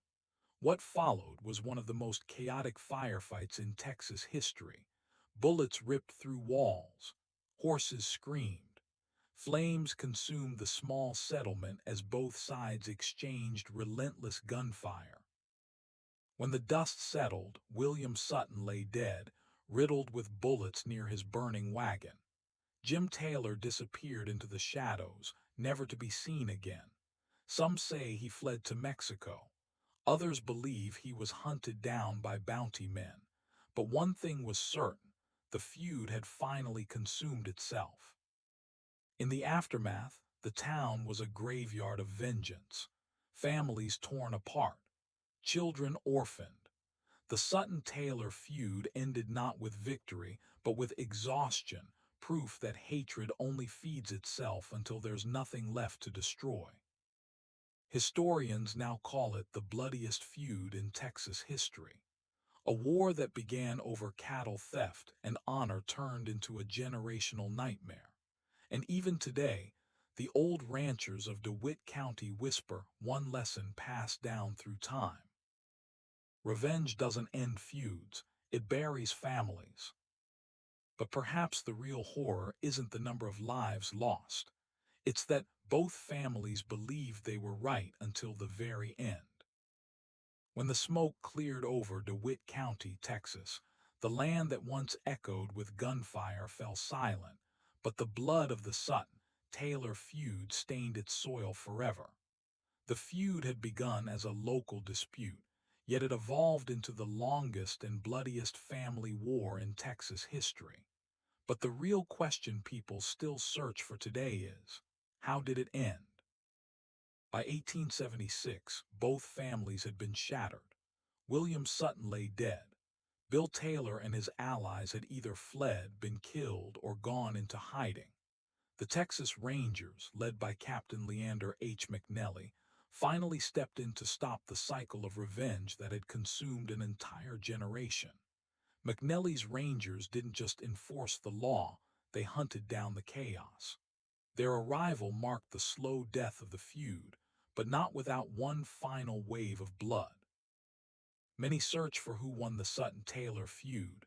What followed was one of the most chaotic firefights in Texas history. Bullets ripped through walls. Horses screamed. Flames consumed the small settlement as both sides exchanged relentless gunfire. When the dust settled, William Sutton lay dead, riddled with bullets near his burning wagon. Jim Taylor disappeared into the shadows, never to be seen again. Some say he fled to Mexico. Others believe he was hunted down by bounty men. But one thing was certain: the feud had finally consumed itself. In the aftermath, the town was a graveyard of vengeance. Families torn apart. Children orphaned. The Sutton-Taylor feud ended not with victory, but with exhaustion, proof that hatred only feeds itself until there's nothing left to destroy. Historians now call it the bloodiest feud in Texas history. A war that began over cattle theft and honor turned into a generational nightmare. And even today, the old ranchers of DeWitt County whisper one lesson passed down through time. Revenge doesn't end feuds, it buries families. But perhaps the real horror isn't the number of lives lost. It's that both families believed they were right until the very end. When the smoke cleared over DeWitt County, Texas, the land that once echoed with gunfire fell silent, but the blood of the Sutton-Taylor feud stained its soil forever. The feud had begun as a local dispute, yet it evolved into the longest and bloodiest family war in Texas history. But the real question people still search for today is, how did it end? By 1876, both families had been shattered. William Sutton lay dead. Bill Taylor and his allies had either fled, been killed, or gone into hiding. The Texas Rangers, led by Captain Leander H. McNelly, finally stepped in to stop the cycle of revenge that had consumed an entire generation. McNelly's Rangers didn't just enforce the law, they hunted down the chaos. Their arrival marked the slow death of the feud, but not without one final wave of blood. Many search for who won the Sutton-Taylor feud,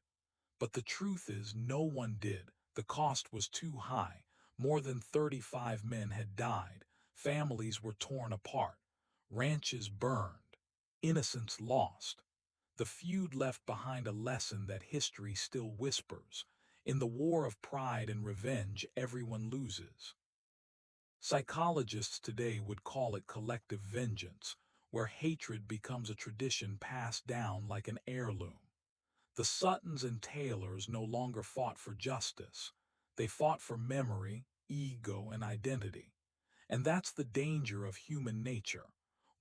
but the truth is no one did. The cost was too high. More than 35 men had died, families were torn apart, ranches burned, innocents lost. The feud left behind a lesson that history still whispers. In the war of pride and revenge, everyone loses. Psychologists today would call it collective vengeance, where hatred becomes a tradition passed down like an heirloom. The Suttons and Taylors no longer fought for justice. They fought for memory, ego, and identity. And that's the danger of human nature.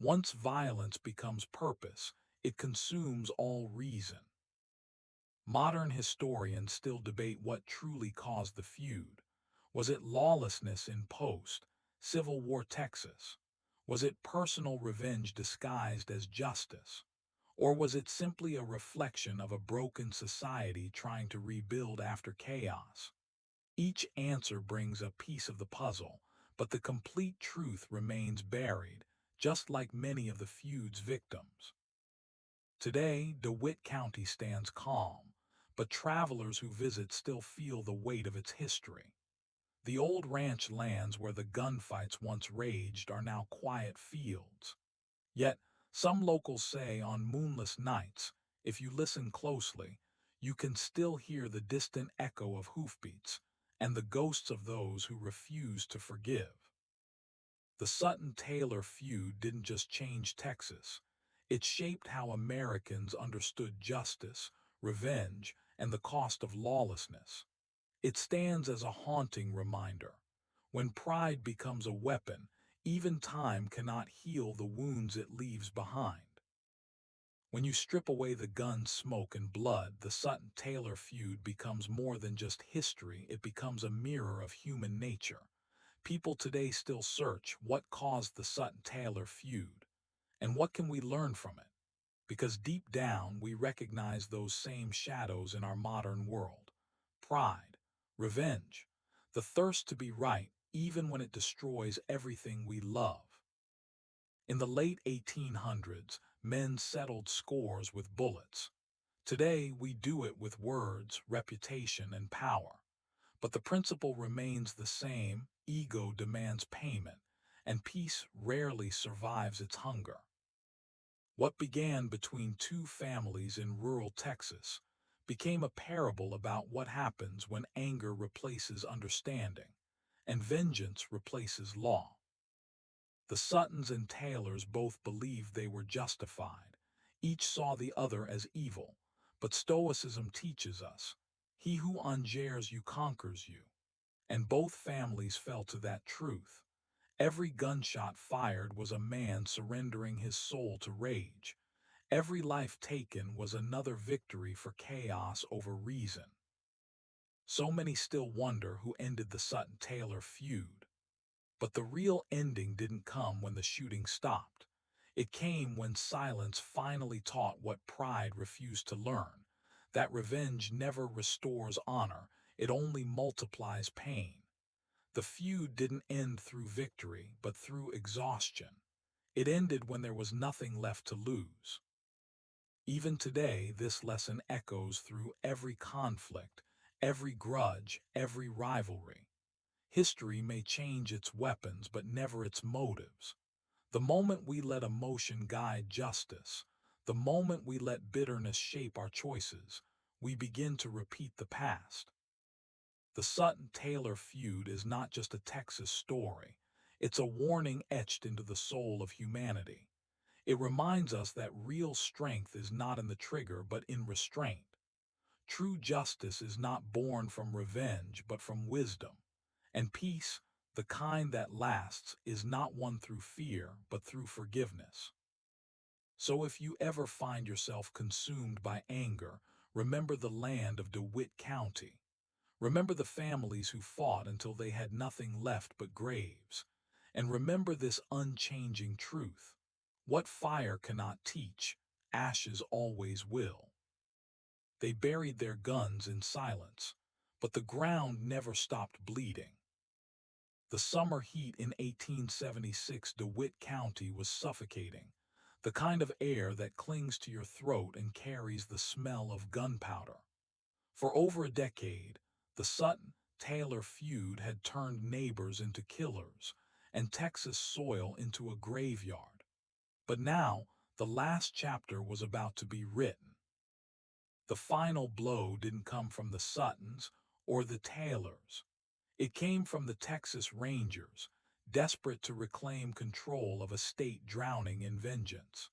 Once violence becomes purpose, it consumes all reason. Modern historians still debate what truly caused the feud. Was it lawlessness in post-Civil War Texas? Was it personal revenge disguised as justice? Or was it simply a reflection of a broken society trying to rebuild after chaos? Each answer brings a piece of the puzzle, but the complete truth remains buried, just like many of the feud's victims. Today, DeWitt County stands calm, but travelers who visit still feel the weight of its history. The old ranch lands where the gunfights once raged are now quiet fields. Yet, some locals say on moonless nights, if you listen closely, you can still hear the distant echo of hoofbeats and the ghosts of those who refuse to forgive. The Sutton-Taylor feud didn't just change Texas. It shaped how Americans understood justice, revenge, and the cost of lawlessness. It stands as a haunting reminder. When pride becomes a weapon, even time cannot heal the wounds it leaves behind. When you strip away the gun, smoke, and blood, the Sutton-Taylor feud becomes more than just history, it becomes a mirror of human nature. People today still search what caused the Sutton-Taylor feud, and what can we learn from it? Because deep down we recognize those same shadows in our modern world. Pride, revenge, the thirst to be right even when it destroys everything we love. In the late 1800s, men settled scores with bullets. Today we do it with words, reputation, and power. But the principle remains the same: ego demands payment, and peace rarely survives its hunger. What began between two families in rural Texas became a parable about what happens when anger replaces understanding, and vengeance replaces law. The Suttons and Taylors both believed they were justified. Each saw the other as evil, but Stoicism teaches us, he who enjures you conquers you. And both families fell to that truth. Every gunshot fired was a man surrendering his soul to rage. Every life taken was another victory for chaos over reason. So many still wonder who ended the Sutton-Taylor feud. But the real ending didn't come when the shooting stopped. It came when silence finally taught what pride refused to learn, that revenge never restores honor, it only multiplies pain. The feud didn't end through victory, but through exhaustion. It ended when there was nothing left to lose. Even today, this lesson echoes through every conflict, every grudge, every rivalry. History may change its weapons, but never its motives. The moment we let emotion guide justice, the moment we let bitterness shape our choices, we begin to repeat the past. The Sutton-Taylor feud is not just a Texas story. It's a warning etched into the soul of humanity. It reminds us that real strength is not in the trigger but in restraint. True justice is not born from revenge but from wisdom. And peace, the kind that lasts, is not won through fear but through forgiveness. So if you ever find yourself consumed by anger, remember the land of DeWitt County. Remember the families who fought until they had nothing left but graves. And remember this unchanging truth. What fire cannot teach, ashes always will. They buried their guns in silence, but the ground never stopped bleeding. The summer heat in 1876 DeWitt County was suffocating, the kind of air that clings to your throat and carries the smell of gunpowder. For over a decade, the Sutton-Taylor feud had turned neighbors into killers and Texas soil into a graveyard. But now, the last chapter was about to be written. The final blow didn't come from the Suttons or the Taylors. It came from the Texas Rangers, desperate to reclaim control of a state drowning in vengeance.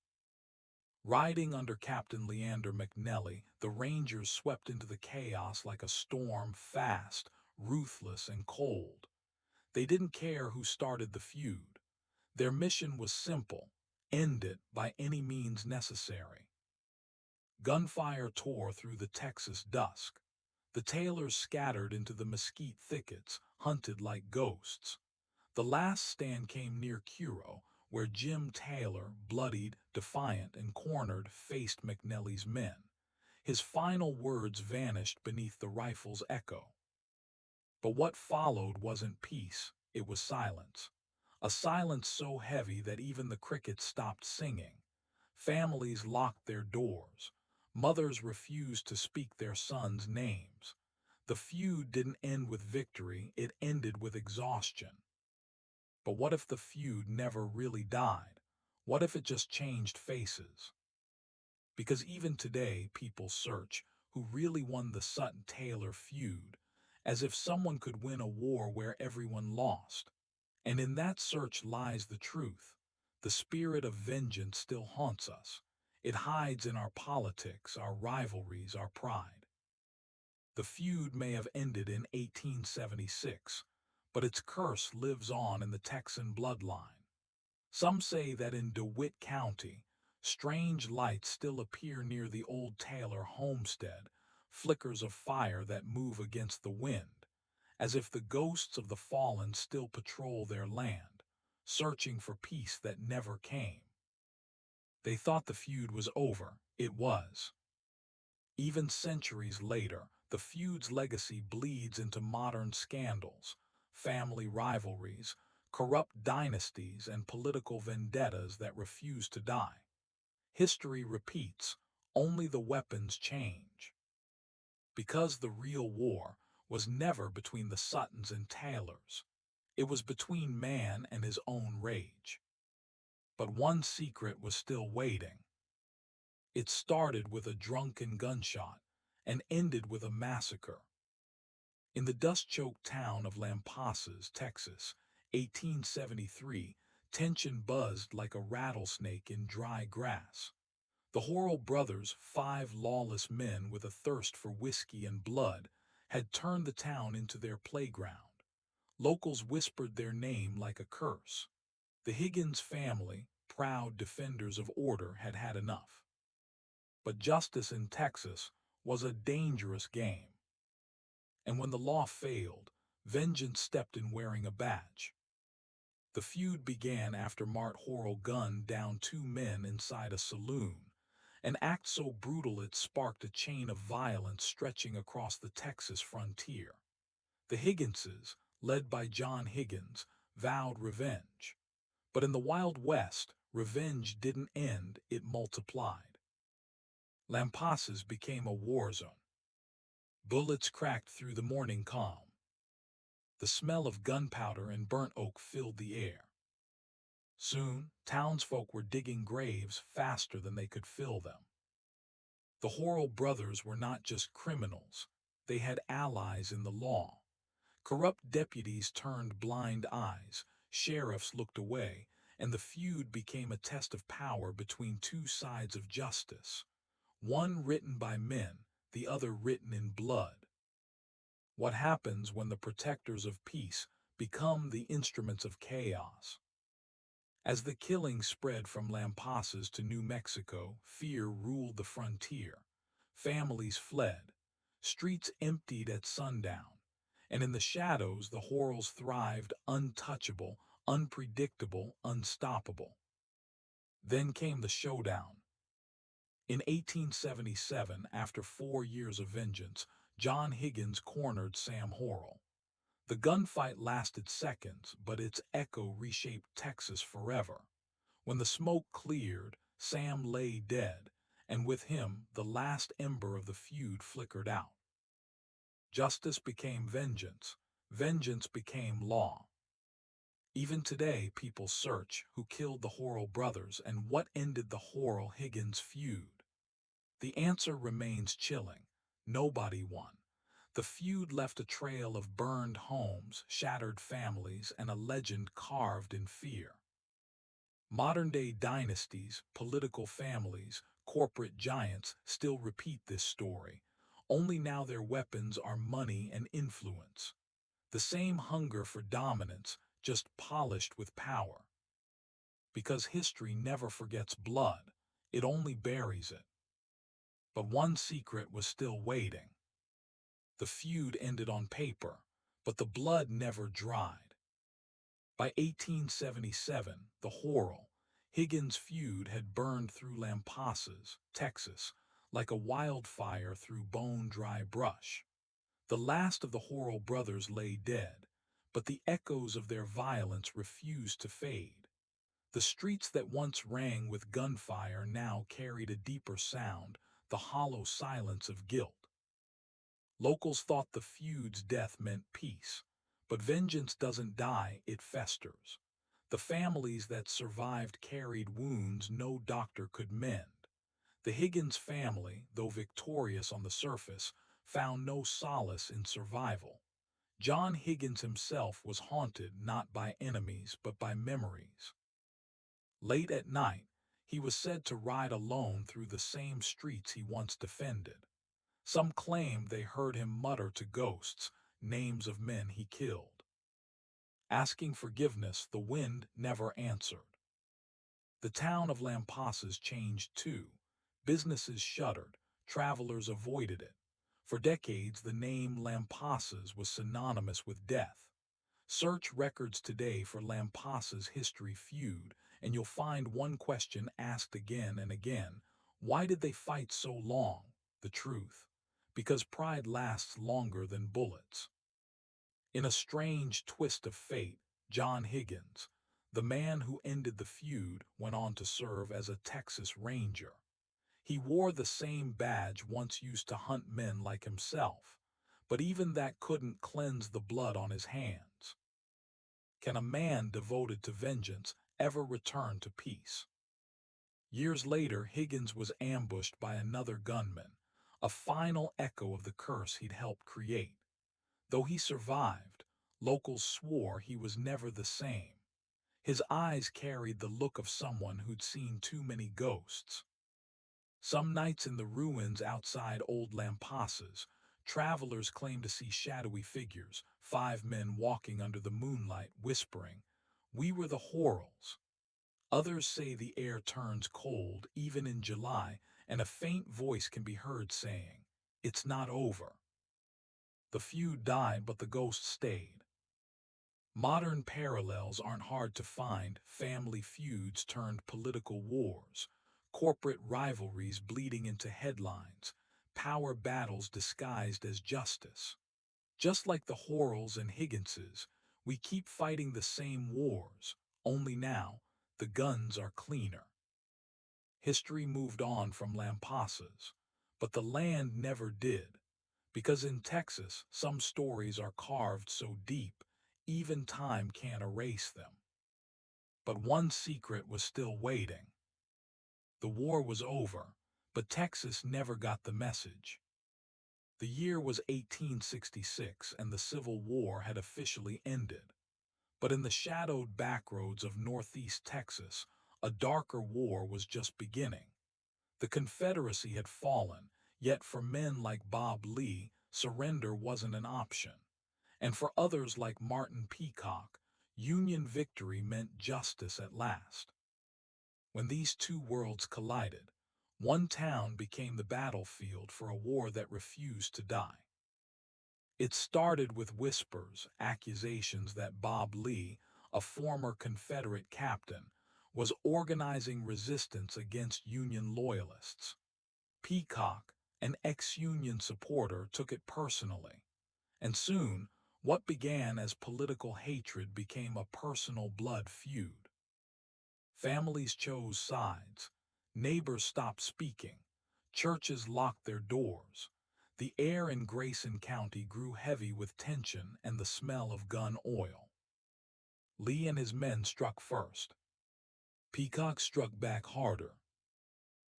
Riding under Captain Leander McNelly, the Rangers swept into the chaos like a storm, fast, ruthless, and cold. They didn't care who started the feud. Their mission was simple: end it by any means necessary. Gunfire tore through the Texas dusk. The Taylors scattered into the mesquite thickets, hunted like ghosts. The last stand came near Curo, where Jim Taylor, bloodied, defiant, and cornered, faced McNelly's men. His final words vanished beneath the rifle's echo. But what followed wasn't peace, it was silence. A silence so heavy that even the crickets stopped singing. Families locked their doors. Mothers refused to speak their sons' names. The feud didn't end with victory, it ended with exhaustion. But what if the feud never really died? What if it just changed faces? Because even today, people search who really won the Sutton-Taylor feud, as if someone could win a war where everyone lost. And in that search lies the truth. The spirit of vengeance still haunts us. It hides in our politics, our rivalries, our pride. The feud may have ended in 1876, but its curse lives on in the Texan bloodline. Some say that in DeWitt County, strange lights still appear near the old Taylor homestead, flickers of fire that move against the wind, as if the ghosts of the fallen still patrol their land, searching for peace that never came. They thought the feud was over. It was. Even centuries later, the feud's legacy bleeds into modern scandals, family rivalries, corrupt dynasties, and political vendettas that refuse to die. History repeats, only the weapons change. Because the real war was never between the Suttons and Taylors. It was between man and his own rage. But one secret was still waiting. It started with a drunken gunshot and ended with a massacre. In the dust-choked town of Lampasas, Texas, 1873, tension buzzed like a rattlesnake in dry grass. The Horrell brothers, 5 lawless men with a thirst for whiskey and blood, had turned the town into their playground. Locals whispered their name like a curse. The Higgins family, proud defenders of order, had had enough. But justice in Texas was a dangerous game. And when the law failed, vengeance stepped in wearing a badge. The feud began after Mart Horrell gunned down two men inside a saloon, an act so brutal it sparked a chain of violence stretching across the Texas frontier. The Higginses, led by John Higgins, vowed revenge. But in the Wild West, revenge didn't end, it multiplied. Lampasas became a war zone. Bullets cracked through the morning calm. The smell of gunpowder and burnt oak filled the air. Soon, townsfolk were digging graves faster than they could fill them. The Horrell brothers were not just criminals, they had allies in the law. Corrupt deputies turned blind eyes, sheriffs looked away, and the feud became a test of power between two sides of justice, one written by men, the other written in blood. What happens when the protectors of peace become the instruments of chaos? As the killing spread from Lampasas to New Mexico, fear ruled the frontier. Families fled, streets emptied at sundown, and in the shadows the Horrells thrived, untouchable, unpredictable, unstoppable. Then came the showdown. In 1877, after 4 years of vengeance, John Higgins cornered Sam Horrell. The gunfight lasted seconds, but its echo reshaped Texas forever. When the smoke cleared, Sam lay dead, and with him the last ember of the feud flickered out. Justice became vengeance. Vengeance became law. Even today, people search who killed the Horrell brothers and what ended the Horrell-Higgins feud. The answer remains chilling. Nobody won. The feud left a trail of burned homes, shattered families, and a legend carved in fear. Modern-day dynasties, political families, corporate giants still repeat this story, only now their weapons are money and influence. The same hunger for dominance, just polished with power. Because history never forgets blood, it only buries it. But one secret was still waiting. The feud ended on paper, but the blood never dried. By 1877, the Horrell-Higgins feud had burned through Lampasas, Texas, like a wildfire through bone-dry brush. The last of the Horrell brothers lay dead, but the echoes of their violence refused to fade. The streets that once rang with gunfire now carried a deeper sound, the hollow silence of guilt. Locals thought the feud's death meant peace, but vengeance doesn't die, it festers. The families that survived carried wounds no doctor could mend. The Higgins family, though victorious on the surface, found no solace in survival. John Higgins himself was haunted not by enemies but by memories. Late at night, he was said to ride alone through the same streets he once defended. Some claimed they heard him mutter to ghosts names of men he killed. Asking forgiveness, the wind never answered. The town of Lampasas changed too. Businesses shuttered, travelers avoided it. For decades, the name Lampasas was synonymous with death. Search records today for Lampasas history feud, and you'll find one question asked again and again. Why did they fight so long? The truth. Because pride lasts longer than bullets. In a strange twist of fate, John Higgins, the man who ended the feud, went on to serve as a Texas Ranger. He wore the same badge once used to hunt men like himself, but even that couldn't cleanse the blood on his hands. Can a man devoted to vengeance ever return to peace? Years later, Higgins was ambushed by another gunman, a final echo of the curse he'd helped create. Though he survived, locals swore he was never the same. His eyes carried the look of someone who'd seen too many ghosts. Some nights in the ruins outside old Lampasas, travelers claim to see shadowy figures, 5 men walking under the moonlight, whispering, "We were the Horrells." Others say the air turns cold even in July, and a faint voice can be heard saying, "It's not over." The feud died, but the ghost stayed. Modern parallels aren't hard to find: family feuds turned political wars, corporate rivalries bleeding into headlines, power battles disguised as justice. Just like the Horrells and Higginses, we keep fighting the same wars, only now the guns are cleaner. History moved on from Lampasas, but the land never did, because in Texas some stories are carved so deep, even time can't erase them. But one secret was still waiting. The war was over, but Texas never got the message. The year was 1866 and the Civil War had officially ended. But in the shadowed backroads of northeast Texas, a darker war was just beginning. The Confederacy had fallen, yet for men like Bob Lee, surrender wasn't an option. And for others like Martin Peacock, Union victory meant justice at last. When these two worlds collided, one town became the battlefield for a war that refused to die. It started with whispers, accusations that Bob Lee, a former Confederate captain, was organizing resistance against Union loyalists. Peacock, an ex-Union supporter, took it personally, and soon, what began as political hatred became a personal blood feud. Families chose sides, neighbors stopped speaking, churches locked their doors. The air in Grayson County grew heavy with tension and the smell of gun oil. Lee and his men struck first. Peacock struck back harder.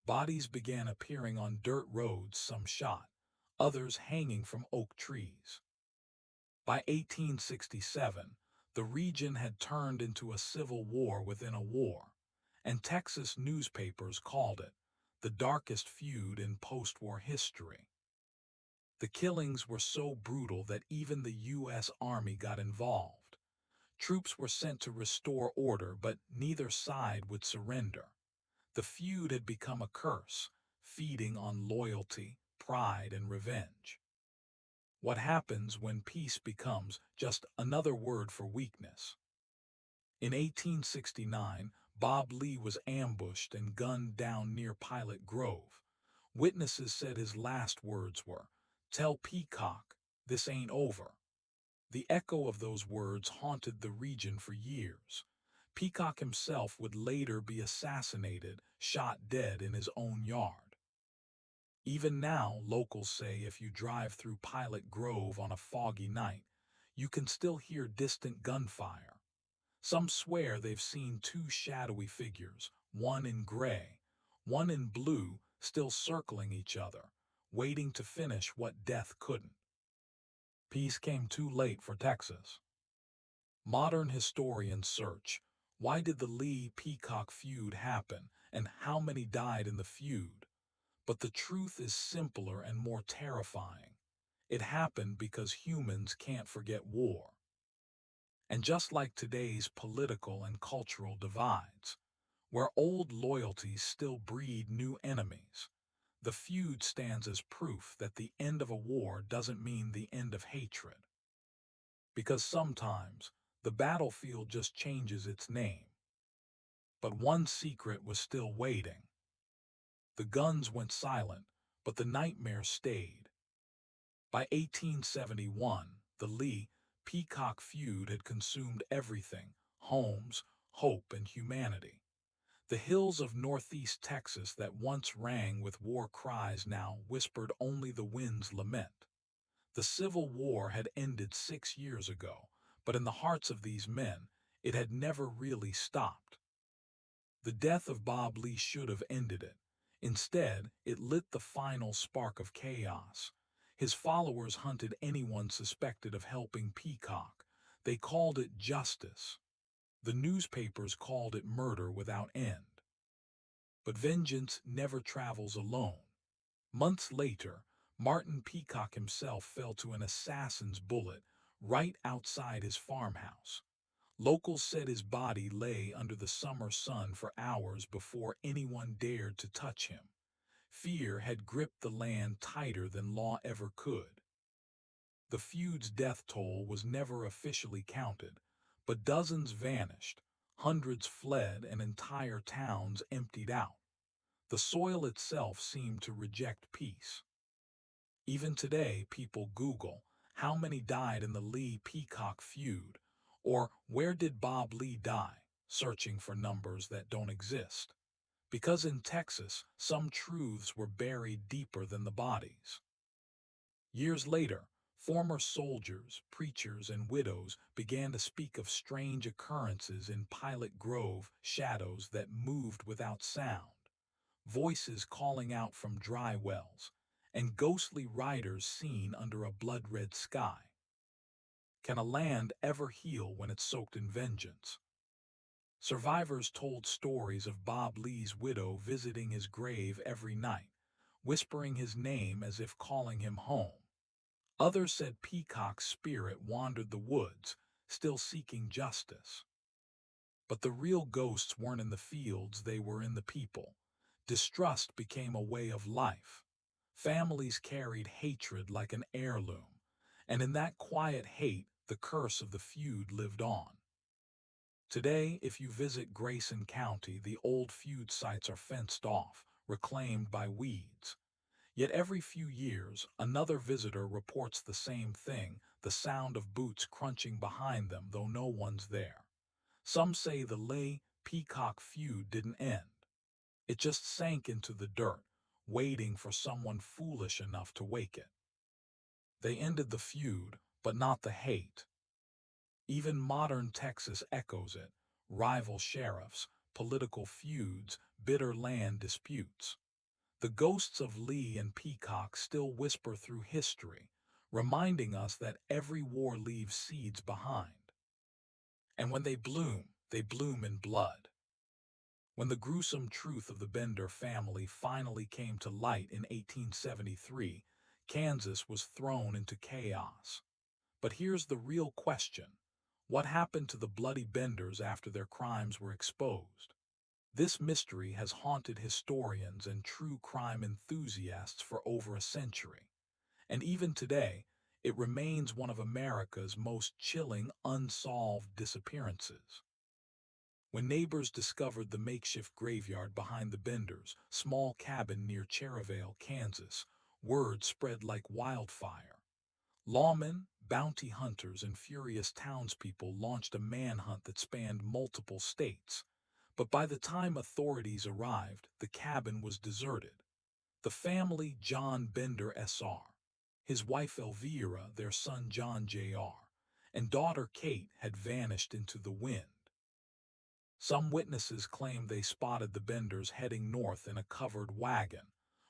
Bodies began appearing on dirt roads, some shot, others hanging from oak trees. By 1867, the region had turned into a civil war within a war, and Texas newspapers called it the darkest feud in post-war history. The killings were so brutal that even the U.S. Army got involved. Troops were sent to restore order, but neither side would surrender. The feud had become a curse, feeding on loyalty, pride, and revenge. What happens when peace becomes just another word for weakness? In 1869, Bob Lee was ambushed and gunned down near Pilot Grove. Witnesses said his last words were, "Tell Peacock, this ain't over." The echo of those words haunted the region for years. Peacock himself would later be assassinated, shot dead in his own yard. Even now, locals say if you drive through Pilot Grove on a foggy night, you can still hear distant gunfire. Some swear they've seen two shadowy figures, one in gray, one in blue, still circling each other, waiting to finish what death couldn't. Peace came too late for Texas. Modern historians search, why did the Lee-Peacock feud happen, and how many died in the feud? But the truth is simpler and more terrifying. It happened because humans can't forget war. And just like today's political and cultural divides, where old loyalties still breed new enemies, the feud stands as proof that the end of a war doesn't mean the end of hatred. Because sometimes, the battlefield just changes its name. But one secret was still waiting. The guns went silent, but the nightmare stayed. By 1871, the Lee-Peacock feud had consumed everything: homes, hope, and humanity. The hills of northeast Texas that once rang with war cries now whispered only the wind's lament. The Civil War had ended 6 years ago, but in the hearts of these men, it had never really stopped. The death of Bob Lee should have ended it. Instead, it lit the final spark of chaos. His followers hunted anyone suspected of helping Peacock. They called it justice. The newspapers called it murder without end. But vengeance never travels alone. Months later, Martin Peacock himself fell to an assassin's bullet right outside his farmhouse. Locals said his body lay under the summer sun for hours before anyone dared to touch him. Fear had gripped the land tighter than law ever could. The feud's death toll was never officially counted, but dozens vanished, hundreds fled, and entire towns emptied out. The soil itself seemed to reject peace. Even today, people Google, "How many died in the Lee-Peacock feud?" or "Where did Bob Lee die?" searching for numbers that don't exist. Because in Texas, some truths were buried deeper than the bodies. Years later, former soldiers, preachers, and widows began to speak of strange occurrences in Pilot Grove, shadows that moved without sound, voices calling out from dry wells, and ghostly riders seen under a blood-red sky. Can a land ever heal when it's soaked in vengeance? Survivors told stories of Bob Lee's widow visiting his grave every night, whispering his name as if calling him home. Others said Peacock's spirit wandered the woods, still seeking justice. But the real ghosts weren't in the fields, they were in the people. Distrust became a way of life. Families carried hatred like an heirloom, and in that quiet hate, the curse of the feud lived on. Today, if you visit Grayson County, the old feud sites are fenced off, reclaimed by weeds. Yet every few years, another visitor reports the same thing, the sound of boots crunching behind them, though no one's there. Some say the Lay-Peacock feud didn't end. It just sank into the dirt, waiting for someone foolish enough to wake it. They ended the feud, but not the hate. Even modern Texas echoes it: rival sheriffs, political feuds, bitter land disputes. The ghosts of Lee and Peacock still whisper through history, reminding us that every war leaves seeds behind. And when they bloom in blood. When the gruesome truth of the Bender family finally came to light in 1873, Kansas was thrown into chaos. But here's the real question: what happened to the bloody Benders after their crimes were exposed? This mystery has haunted historians and true crime enthusiasts for over a century. And even today, it remains one of America's most chilling unsolved disappearances. When neighbors discovered the makeshift graveyard behind the Benders' small cabin near Cherryvale, Kansas, word spread like wildfire. Lawmen, bounty hunters, and furious townspeople launched a manhunt that spanned multiple states. But by the time authorities arrived, the cabin was deserted. The family, John Bender Sr., his wife Elvira, their son John Jr., and daughter Kate had vanished into the wind. Some witnesses claimed they spotted the Benders heading north in a covered wagon,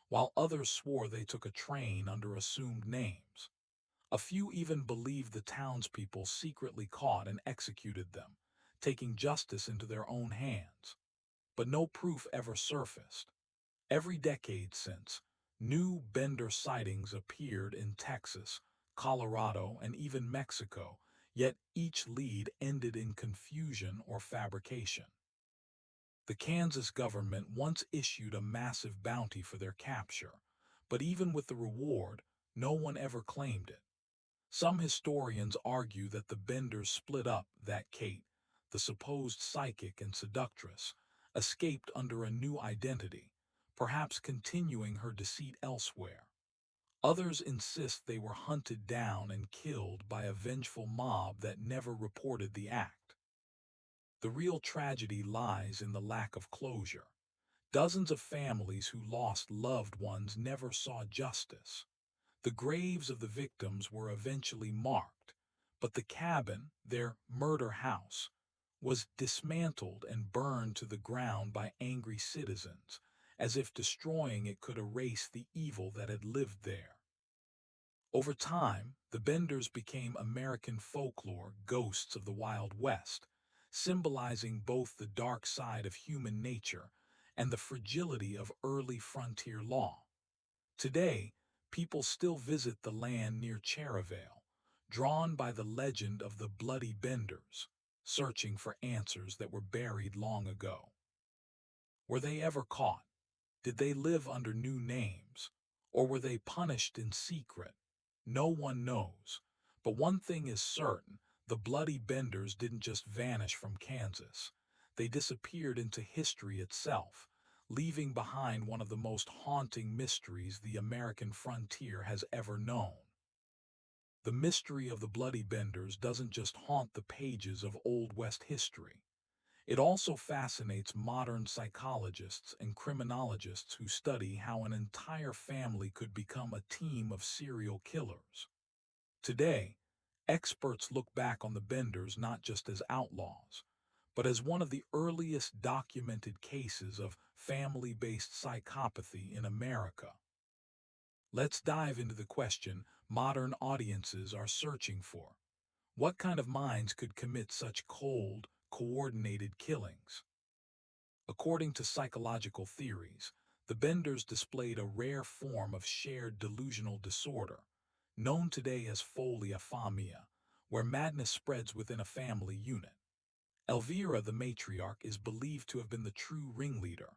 while others swore they took a train under assumed names. A few even believed the townspeople secretly caught and executed them, taking justice into their own hands. But no proof ever surfaced. Every decade since, new Bender sightings appeared in Texas, Colorado, and even Mexico, yet each lead ended in confusion or fabrication. The Kansas government once issued a massive bounty for their capture, but even with the reward, no one ever claimed it. Some historians argue that the Benders split up, that Kate, the supposed psychic and seductress, escaped under a new identity, perhaps continuing her deceit elsewhere. Others insist they were hunted down and killed by a vengeful mob that never reported the act. The real tragedy lies in the lack of closure. Dozens of families who lost loved ones never saw justice. The graves of the victims were eventually marked, but the cabin, their murder house, was dismantled and burned to the ground by angry citizens, as if destroying it could erase the evil that had lived there. Over time, the Benders became American folklore, ghosts of the Wild West, symbolizing both the dark side of human nature and the fragility of early frontier law. Today, people still visit the land near Cherryvale, drawn by the legend of the Bloody Benders, searching for answers that were buried long ago. Were they ever caught? Did they live under new names, or were they punished in secret? No one knows. But one thing is certain, the Bloody Benders didn't just vanish from Kansas. They disappeared into history itself, leaving behind one of the most haunting mysteries the American frontier has ever known. The mystery of the Bloody Benders doesn't just haunt the pages of Old West history. It also fascinates modern psychologists and criminologists who study how an entire family could become a team of serial killers. Today, experts look back on the Benders not just as outlaws, but as one of the earliest documented cases of family-based psychopathy in America. Let's dive into the question modern audiences are searching for. What kind of minds could commit such cold, coordinated killings? According to psychological theories, the Benders displayed a rare form of shared delusional disorder, known today as folia, where madness spreads within a family unit. Elvira, the matriarch, is believed to have been the true ringleader,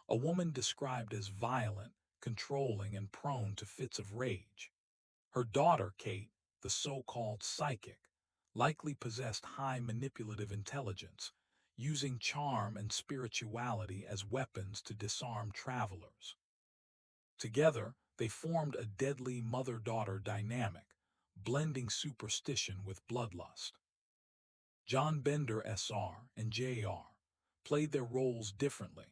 a woman described as violent, controlling, and prone to fits of rage. Her daughter, Kate, the so-called psychic, likely possessed high manipulative intelligence, using charm and spirituality as weapons to disarm travelers. Together, they formed a deadly mother-daughter dynamic, blending superstition with bloodlust. John Bender Sr. and Jr. played their roles differently.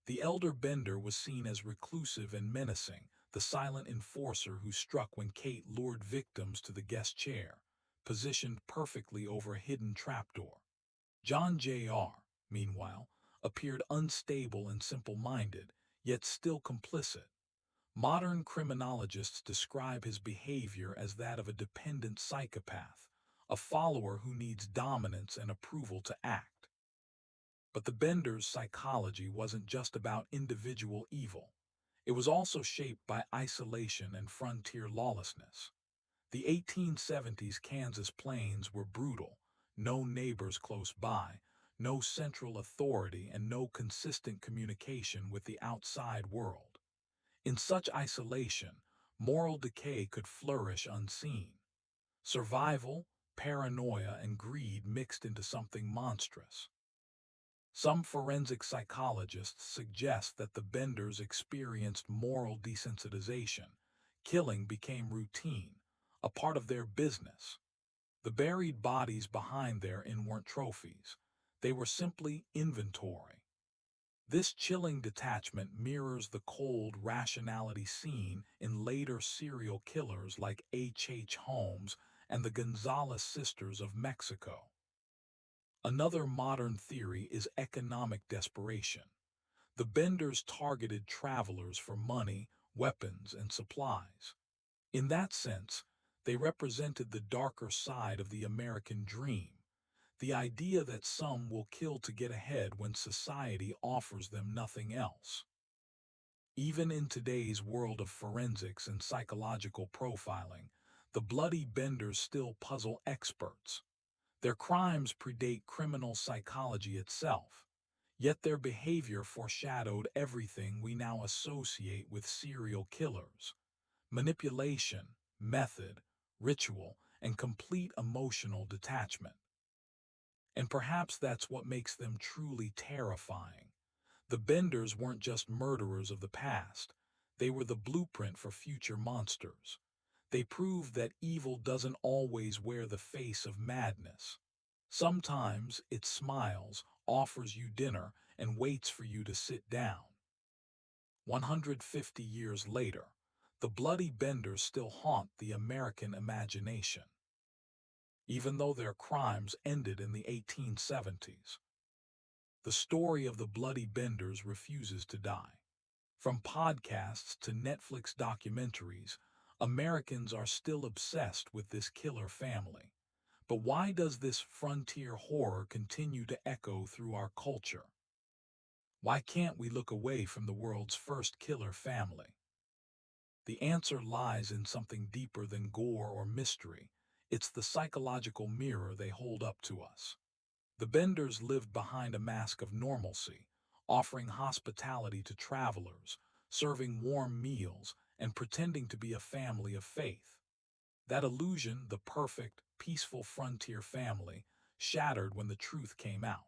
The elder Bender was seen as reclusive and menacing, the silent enforcer who struck when Kate lured victims to the guest chair, positioned perfectly over a hidden trapdoor. John Jr., meanwhile, appeared unstable and simple-minded, yet still complicit. Modern criminologists describe his behavior as that of a dependent psychopath, a follower who needs dominance and approval to act. But the Benders' psychology wasn't just about individual evil. It was also shaped by isolation and frontier lawlessness. The 1870s Kansas plains were brutal, no neighbors close by, no central authority, and no consistent communication with the outside world. In such isolation, moral decay could flourish unseen. Survival, paranoia, and greed mixed into something monstrous. Some forensic psychologists suggest that the Benders experienced moral desensitization. Killing became routine, a part of their business. The buried bodies behind their inn weren't trophies. They were simply inventory. This chilling detachment mirrors the cold rationality seen in later serial killers like H. Holmes and the Gonzalez sisters of Mexico. Another modern theory is economic desperation. The Benders targeted travelers for money, weapons, and supplies. In that sense, they represented the darker side of the American dream, the idea that some will kill to get ahead when society offers them nothing else. Even in today's world of forensics and psychological profiling, the Bloody Benders still puzzle experts. Their crimes predate criminal psychology itself, yet their behavior foreshadowed everything we now associate with serial killers: manipulation, method, ritual, and complete emotional detachment. And perhaps that's what makes them truly terrifying. The Benders weren't just murderers of the past, they were the blueprint for future monsters. They proved that evil doesn't always wear the face of madness. Sometimes it smiles, offers you dinner, and waits for you to sit down. 150 years later, the Bloody Benders still haunt the American imagination, even though their crimes ended in the 1870s. The story of the Bloody Benders refuses to die. From podcasts to Netflix documentaries, Americans are still obsessed with this killer family. But why does this frontier horror continue to echo through our culture? Why can't we look away from the world's first killer family? The answer lies in something deeper than gore or mystery. It's the psychological mirror they hold up to us. The Benders lived behind a mask of normalcy, offering hospitality to travelers, serving warm meals and pretending to be a family of faith. That illusion, the perfect, peaceful frontier family, shattered when the truth came out.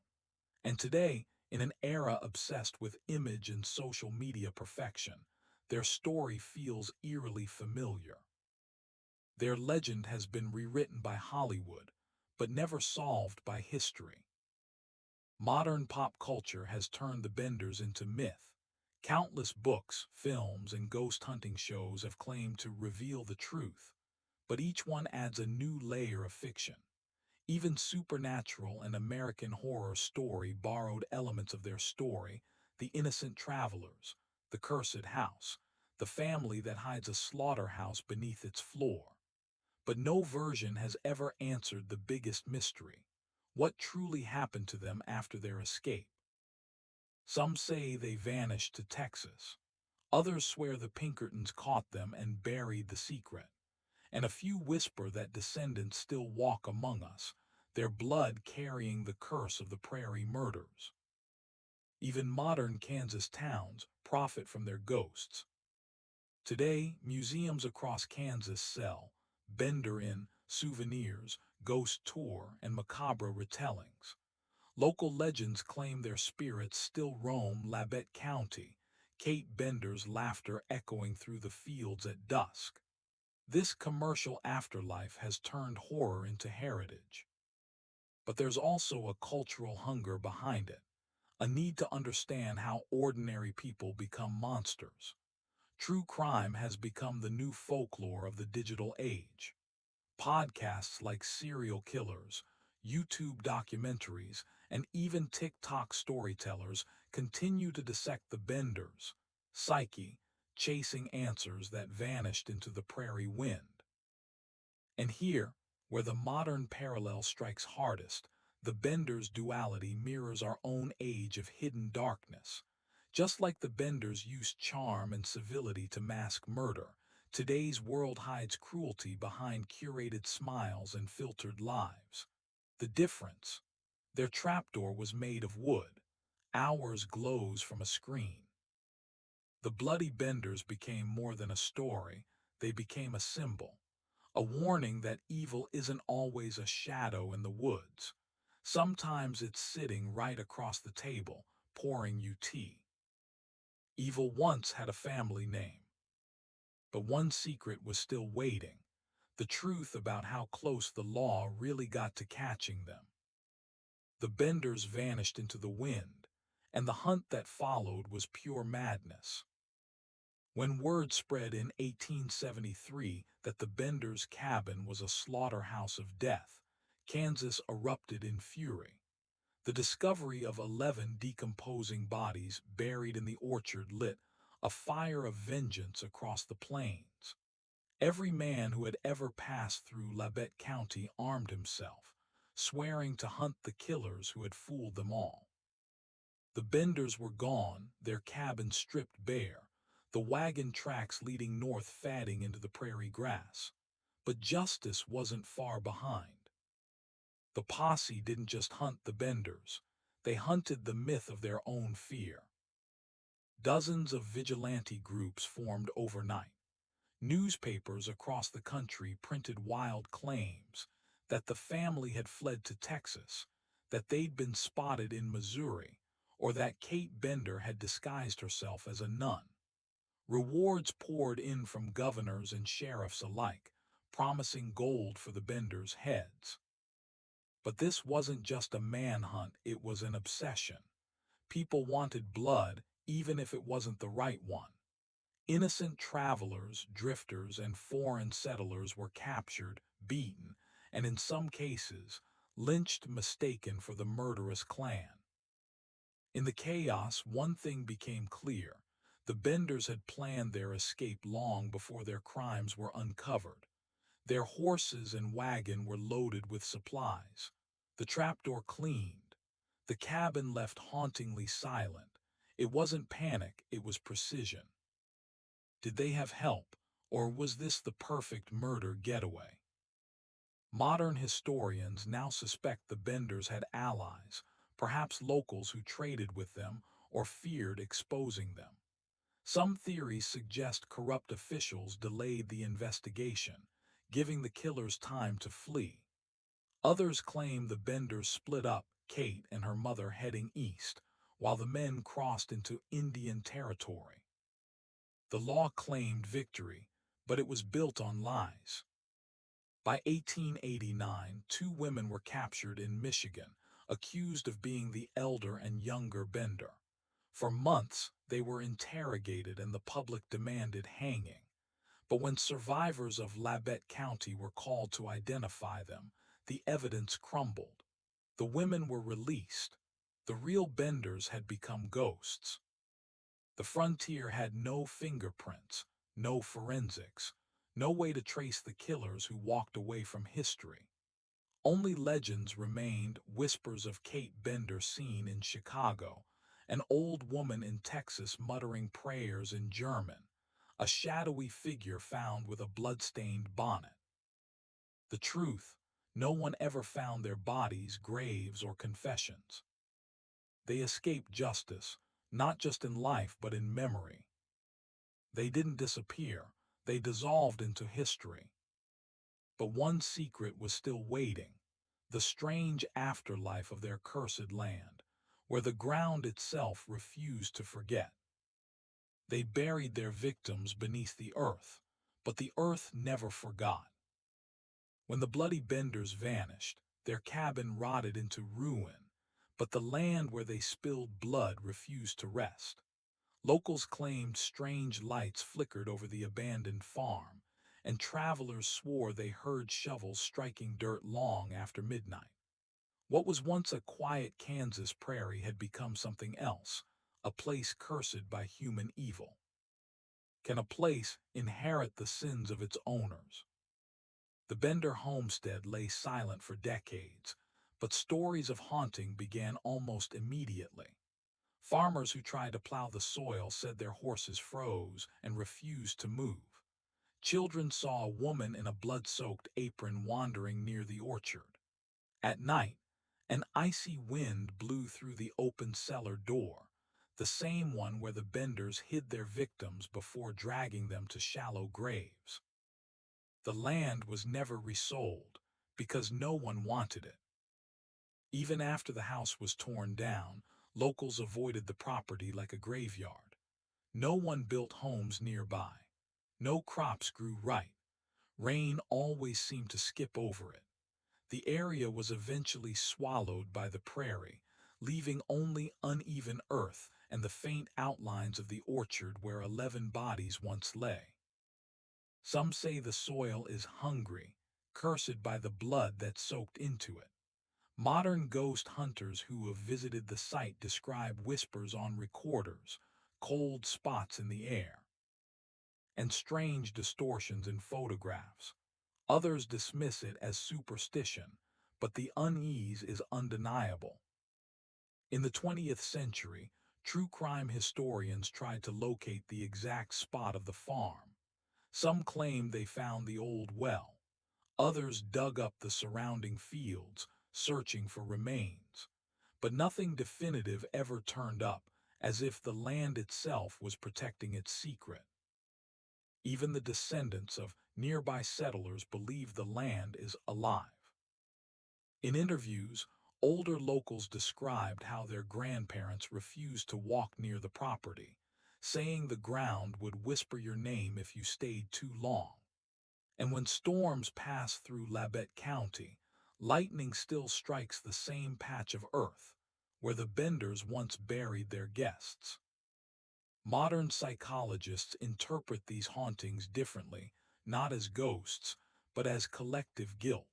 And today, in an era obsessed with image and social media perfection, their story feels eerily familiar. Their legend has been rewritten by Hollywood, but never solved by history. Modern pop culture has turned the Benders into myth. Countless books, films, and ghost hunting shows have claimed to reveal the truth, but each one adds a new layer of fiction. Even supernatural and American Horror Story borrowed elements of their story: the innocent travelers, the cursed house, the family that hides a slaughterhouse beneath its floor. But no version has ever answered the biggest mystery: what truly happened to them after their escape? Some say they vanished to Texas. Others swear the Pinkertons caught them and buried the secret. And a few whisper that descendants still walk among us, their blood carrying the curse of the prairie murders. Even modern Kansas towns profit from their ghosts. Today, museums across Kansas sell Bender Inn, souvenirs, ghost tour, and macabre retellings. Local legends claim their spirits still roam Labette County, Kate Bender's laughter echoing through the fields at dusk. This commercial afterlife has turned horror into heritage. But there's also a cultural hunger behind it, a need to understand how ordinary people become monsters. True crime has become the new folklore of the digital age. Podcasts like Serial Killers, YouTube documentaries, and even TikTok storytellers continue to dissect the Benders' psyche, chasing answers that vanished into the prairie wind. And here, where the modern parallel strikes hardest, the Benders' duality mirrors our own age of hidden darkness. Just like the Benders used charm and civility to mask murder, today's world hides cruelty behind curated smiles and filtered lives. The difference: their trapdoor was made of wood, ours glows from a screen. The bloody Benders became more than a story, they became a symbol. A warning that evil isn't always a shadow in the woods. Sometimes it's sitting right across the table, pouring you tea. Evil once had a family name, but one secret was still waiting: the truth about how close the law really got to catching them. The Benders vanished into the wind, and the hunt that followed was pure madness. When word spread in 1873 that the Benders' cabin was a slaughterhouse of death, Kansas erupted in fury. The discovery of 11 decomposing bodies buried in the orchard lit a fire of vengeance across the plains. Every man who had ever passed through Labette County armed himself, swearing to hunt the killers who had fooled them all. The Benders were gone, their cabin stripped bare, the wagon tracks leading north fading into the prairie grass. But justice wasn't far behind. The posse didn't just hunt the Benders, they hunted the myth of their own fear. Dozens of vigilante groups formed overnight. Newspapers across the country printed wild claims that the family had fled to Texas, that they'd been spotted in Missouri, or that Kate Bender had disguised herself as a nun. Rewards poured in from governors and sheriffs alike, promising gold for the Benders' heads. But this wasn't just a manhunt, it was an obsession. People wanted blood, even if it wasn't the right one. Innocent travelers, drifters, and foreign settlers were captured, beaten, and in some cases, lynched, mistaken for the murderous clan. In the chaos, one thing became clear: the Benders had planned their escape long before their crimes were uncovered. Their horses and wagon were loaded with supplies, the trapdoor cleaned, the cabin left hauntingly silent. It wasn't panic, it was precision. Did they have help, or was this the perfect murder getaway? Modern historians now suspect the Benders had allies, perhaps locals who traded with them or feared exposing them. Some theories suggest corrupt officials delayed the investigation, giving the killers time to flee. Others claim the Benders split up, Kate and her mother heading east, while the men crossed into Indian territory. The law claimed victory, but it was built on lies. By 1889, two women were captured in Michigan, accused of being the elder and younger Bender. For months, they were interrogated and the public demanded hanging. But when survivors of Labette County were called to identify them, the evidence crumbled. The women were released. The real Benders had become ghosts. The frontier had no fingerprints, no forensics, no way to trace the killers who walked away from history. Only legends remained, whispers of Kate Bender seen in Chicago, an old woman in Texas muttering prayers in German, a shadowy figure found with a blood-stained bonnet. The truth, no one ever found their bodies, graves, or confessions. They escaped justice, not just in life but in memory. They didn't disappear, they dissolved into history. But one secret was still waiting, the strange afterlife of their cursed land, where the ground itself refused to forget. They buried their victims beneath the earth, but the earth never forgot. When the bloody Benders vanished, their cabin rotted into ruin, but the land where they spilled blood refused to rest. Locals claimed strange lights flickered over the abandoned farm, and travelers swore they heard shovels striking dirt long after midnight. What was once a quiet Kansas prairie had become something else, a place cursed by human evil. Can a place inherit the sins of its owners? The Bender homestead lay silent for decades, but stories of haunting began almost immediately. Farmers who tried to plow the soil said their horses froze and refused to move. Children saw a woman in a blood-soaked apron wandering near the orchard. At night, an icy wind blew through the open cellar door, the same one where the Benders hid their victims before dragging them to shallow graves. The land was never resold because no one wanted it. Even after the house was torn down, locals avoided the property like a graveyard. No one built homes nearby. No crops grew right. Rain always seemed to skip over it. The area was eventually swallowed by the prairie, leaving only uneven earth and the faint outlines of the orchard where 11 bodies once lay. Some say the soil is hungry, cursed by the blood that soaked into it. Modern ghost hunters who have visited the site describe whispers on recorders, cold spots in the air, and strange distortions in photographs. Others dismiss it as superstition, but the unease is undeniable. In the 20th century, true crime historians tried to locate the exact spot of the farm. Some claimed they found the old well. Others dug up the surrounding fields, searching for remains. But nothing definitive ever turned up, as if the land itself was protecting its secret. Even the descendants of nearby settlers believe the land is alive. In interviews, older locals described how their grandparents refused to walk near the property, saying the ground would whisper your name if you stayed too long. And when storms pass through Labette County, lightning still strikes the same patch of earth where the Benders once buried their guests. Modern psychologists interpret these hauntings differently, not as ghosts, but as collective guilt.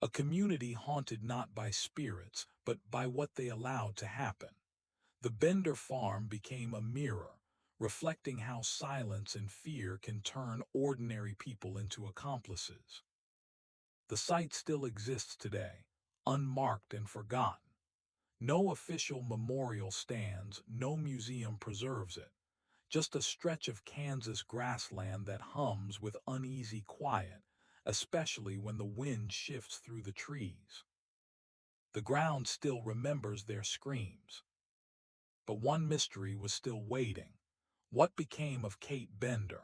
A community haunted not by spirits, but by what they allowed to happen. The Bender farm became a mirror, reflecting how silence and fear can turn ordinary people into accomplices. The site still exists today, unmarked and forgotten. No official memorial stands, no museum preserves it. Just a stretch of Kansas grassland that hums with uneasy quiet, especially when the wind shifts through the trees. The ground still remembers their screams. But one mystery was still waiting. What became of Kate Bender,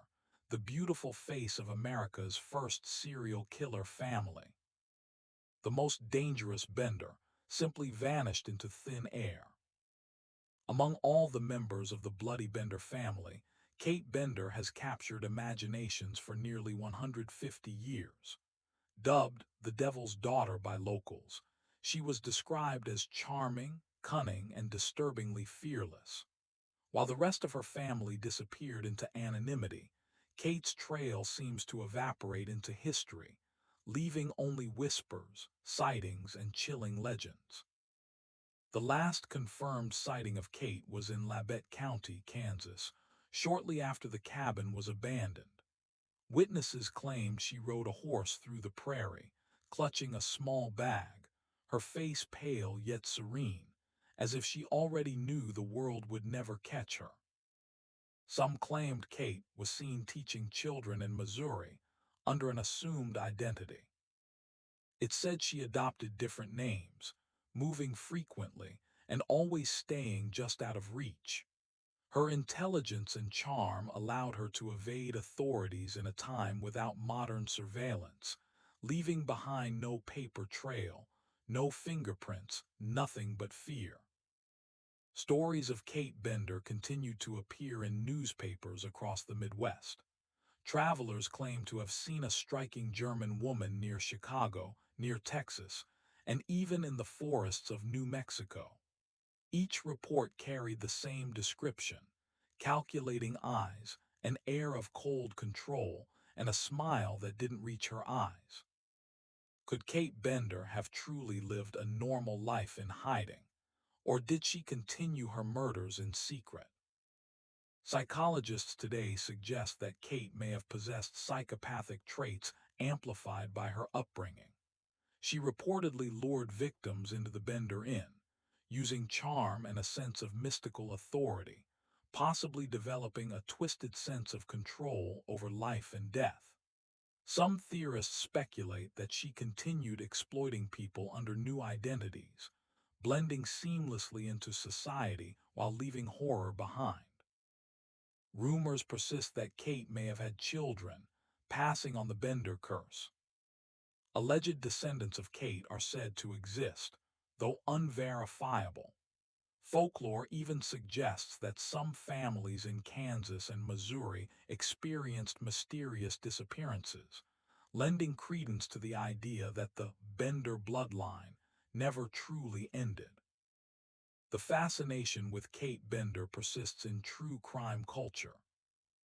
the beautiful face of America's first serial killer family? The most dangerous Bender simply vanished into thin air. Among all the members of the Bloody Bender family, Kate Bender has captured imaginations for nearly 150 years. Dubbed the Devil's Daughter by locals, she was described as charming, cunning, and disturbingly fearless. While the rest of her family disappeared into anonymity, Kate's trail seems to evaporate into history, leaving only whispers, sightings, and chilling legends. The last confirmed sighting of Kate was in Labette County, Kansas, shortly after the cabin was abandoned. Witnesses claimed she rode a horse through the prairie, clutching a small bag, her face pale yet serene, as if she already knew the world would never catch her. Some claimed Kate was seen teaching children in Missouri under an assumed identity. It said she adopted different names, moving frequently and always staying just out of reach. Her intelligence and charm allowed her to evade authorities in a time without modern surveillance, leaving behind no paper trail, no fingerprints, nothing but fear. Stories of Kate Bender continued to appear in newspapers across the Midwest. Travelers claim to have seen a striking German woman near Chicago, near Texas, and even in the forests of New Mexico. Each report carried the same description: calculating eyes, an air of cold control, and a smile that didn't reach her eyes. Could Kate Bender have truly lived a normal life in hiding, or did she continue her murders in secret? Psychologists today suggest that Kate may have possessed psychopathic traits amplified by her upbringing. She reportedly lured victims into the Bender Inn, using charm and a sense of mystical authority, possibly developing a twisted sense of control over life and death. Some theorists speculate that she continued exploiting people under new identities, blending seamlessly into society while leaving horror behind. Rumors persist that Kate may have had children, passing on the Bender curse. Alleged descendants of Kate are said to exist, though unverifiable. Folklore even suggests that some families in Kansas and Missouri experienced mysterious disappearances, lending credence to the idea that the Bender bloodline never truly ended. The fascination with Kate Bender persists in true crime culture.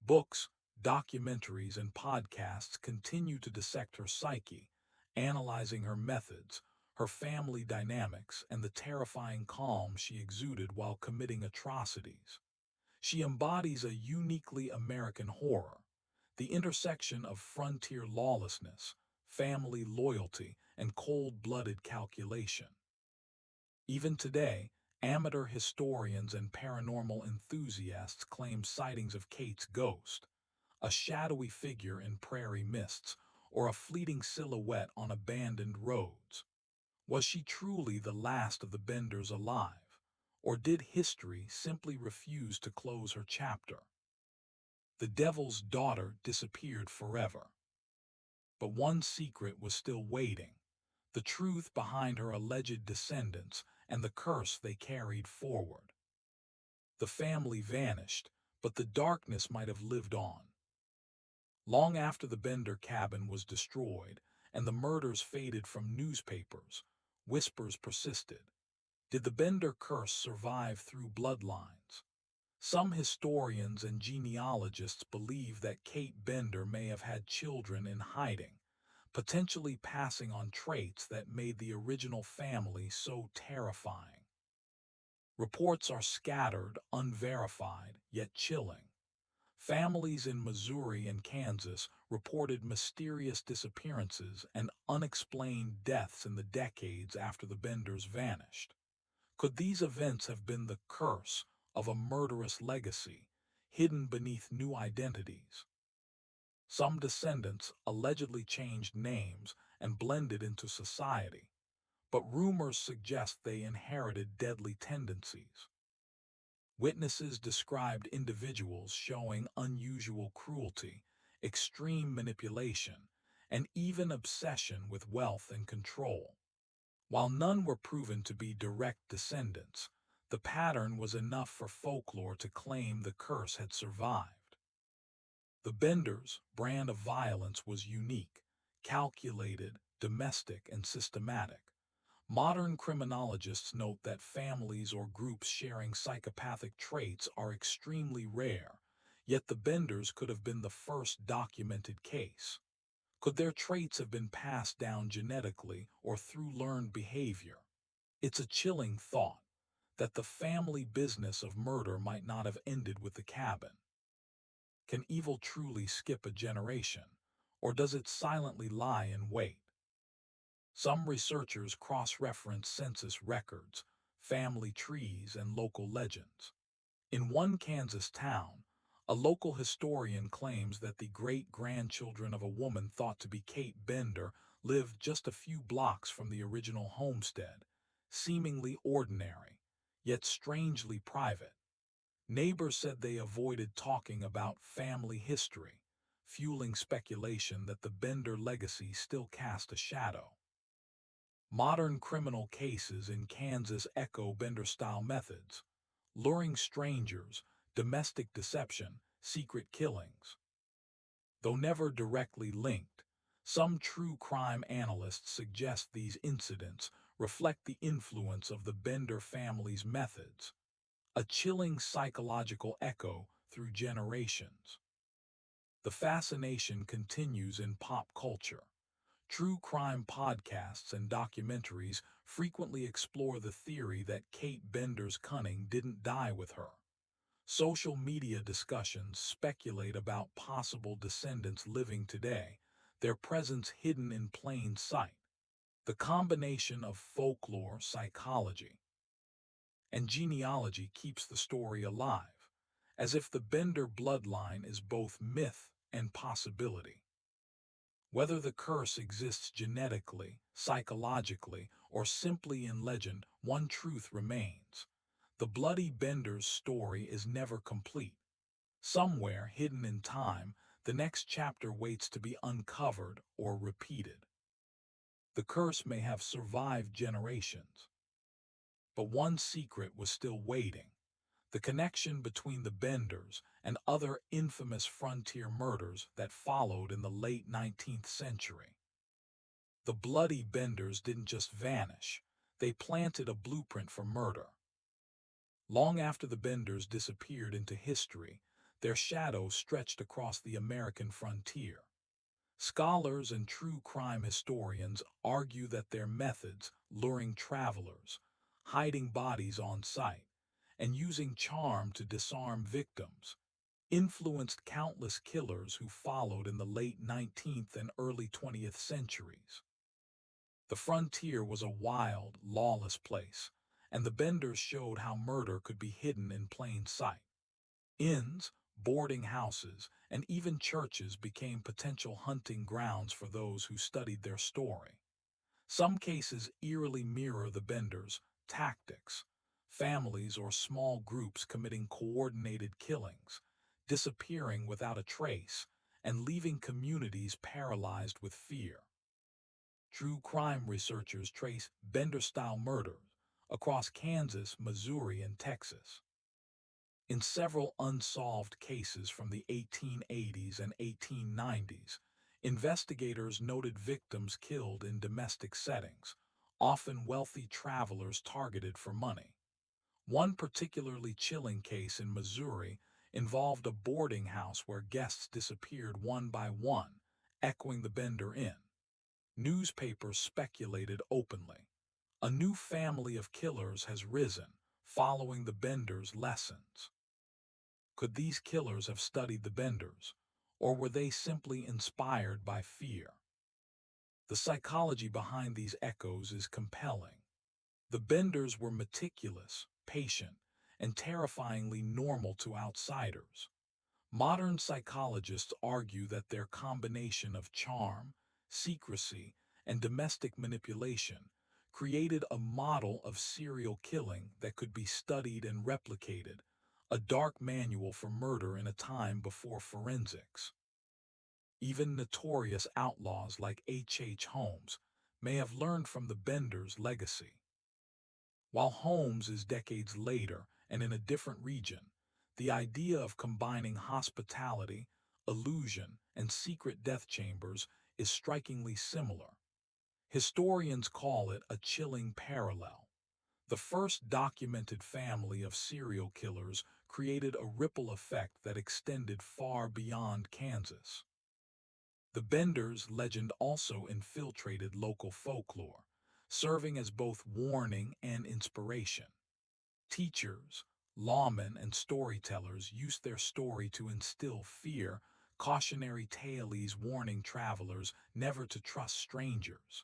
Books, documentaries, and podcasts continue to dissect her psyche, analyzing her methods, her family dynamics, and the terrifying calm she exuded while committing atrocities. She embodies a uniquely American horror, the intersection of frontier lawlessness, family loyalty, and cold-blooded calculation. Even today, amateur historians and paranormal enthusiasts claim sightings of Kate's ghost, a shadowy figure in prairie mists, or a fleeting silhouette on abandoned roads. Was she truly the last of the Benders alive, or did history simply refuse to close her chapter? The Devil's Daughter disappeared forever. But one secret was still waiting: the truth behind her alleged descendants and the curse they carried forward. The family vanished, but the darkness might have lived on. Long after the Bender cabin was destroyed and the murders faded from newspapers, whispers persisted. Did the Bender curse survive through bloodlines? Some historians and genealogists believe that Kate Bender may have had children in hiding, potentially passing on traits that made the original family so terrifying. Reports are scattered, unverified, yet chilling. Families in Missouri and Kansas reported mysterious disappearances and unexplained deaths in the decades after the Benders vanished. Could these events have been the curse of a murderous legacy, hidden beneath new identities? Some descendants allegedly changed names and blended into society, but rumors suggest they inherited deadly tendencies. Witnesses described individuals showing unusual cruelty, extreme manipulation, and even obsession with wealth and control. While none were proven to be direct descendants, the pattern was enough for folklore to claim the curse had survived. The Benders' brand of violence was unique, calculated, domestic, and systematic. Modern criminologists note that families or groups sharing psychopathic traits are extremely rare, yet the Benders could have been the first documented case. Could their traits have been passed down genetically or through learned behavior? It's a chilling thought that the family business of murder might not have ended with the cabin. Can evil truly skip a generation, or does it silently lie in wait? Some researchers cross-reference census records, family trees, and local legends. In one Kansas town, a local historian claims that the great-grandchildren of a woman thought to be Kate Bender lived just a few blocks from the original homestead, seemingly ordinary, yet strangely private. Neighbors said they avoided talking about family history, fueling speculation that the Bender legacy still cast a shadow. Modern criminal cases in Kansas echo Bender-style methods: luring strangers, domestic deception, secret killings. Though never directly linked, some true crime analysts suggest these incidents reflect the influence of the Bender family's methods, a chilling psychological echo through generations. The fascination continues in pop culture. True crime podcasts and documentaries frequently explore the theory that Kate Bender's cunning didn't die with her. Social media discussions speculate about possible descendants living today, their presence hidden in plain sight. The combination of folklore, psychology, and genealogy keeps the story alive, as if the Bender bloodline is both myth and possibility. Whether the curse exists genetically, psychologically, or simply in legend, one truth remains: the Bloody Bender's story is never complete. Somewhere, hidden in time, the next chapter waits to be uncovered or repeated. The curse may have survived generations, but one secret was still waiting: the connection between the Benders and other infamous frontier murders that followed in the late 19th century. The Bloody Benders didn't just vanish, they planted a blueprint for murder. Long after the Benders disappeared into history, their shadows stretched across the American frontier. Scholars and true crime historians argue that their methods, luring travelers, hiding bodies on site, and using charm to disarm victims, influenced countless killers who followed in the late 19th and early 20th centuries. The frontier was a wild, lawless place, and the Benders showed how murder could be hidden in plain sight. Inns, boarding houses, and even churches became potential hunting grounds for those who studied their story. Some cases eerily mirror the Benders' tactics: families or small groups committing coordinated killings, disappearing without a trace, and leaving communities paralyzed with fear. True crime researchers trace Bender-style murders across Kansas, Missouri, and Texas. In several unsolved cases from the 1880s and 1890s, investigators noted victims killed in domestic settings, often wealthy travelers targeted for money. One particularly chilling case in Missouri involved a boarding house where guests disappeared one by one, echoing the Bender Inn. Newspapers speculated openly: a new family of killers has risen, following the Benders' lessons. Could these killers have studied the Benders, or were they simply inspired by fear? The psychology behind these echoes is compelling. The Benders were meticulous, patient, and terrifyingly normal to outsiders. Modern psychologists argue that their combination of charm, secrecy, and domestic manipulation created a model of serial killing that could be studied and replicated, a dark manual for murder in a time before forensics. Even notorious outlaws like H. Holmes may have learned from the Bender's legacy. While Holmes is decades later and in a different region, the idea of combining hospitality, illusion, and secret death chambers is strikingly similar. Historians call it a chilling parallel. The first documented family of serial killers created a ripple effect that extended far beyond Kansas. The Benders legend also infiltrated local folklore, serving as both warning and inspiration. Teachers, lawmen, and storytellers used their story to instill fear, cautionary tales warning travelers never to trust strangers.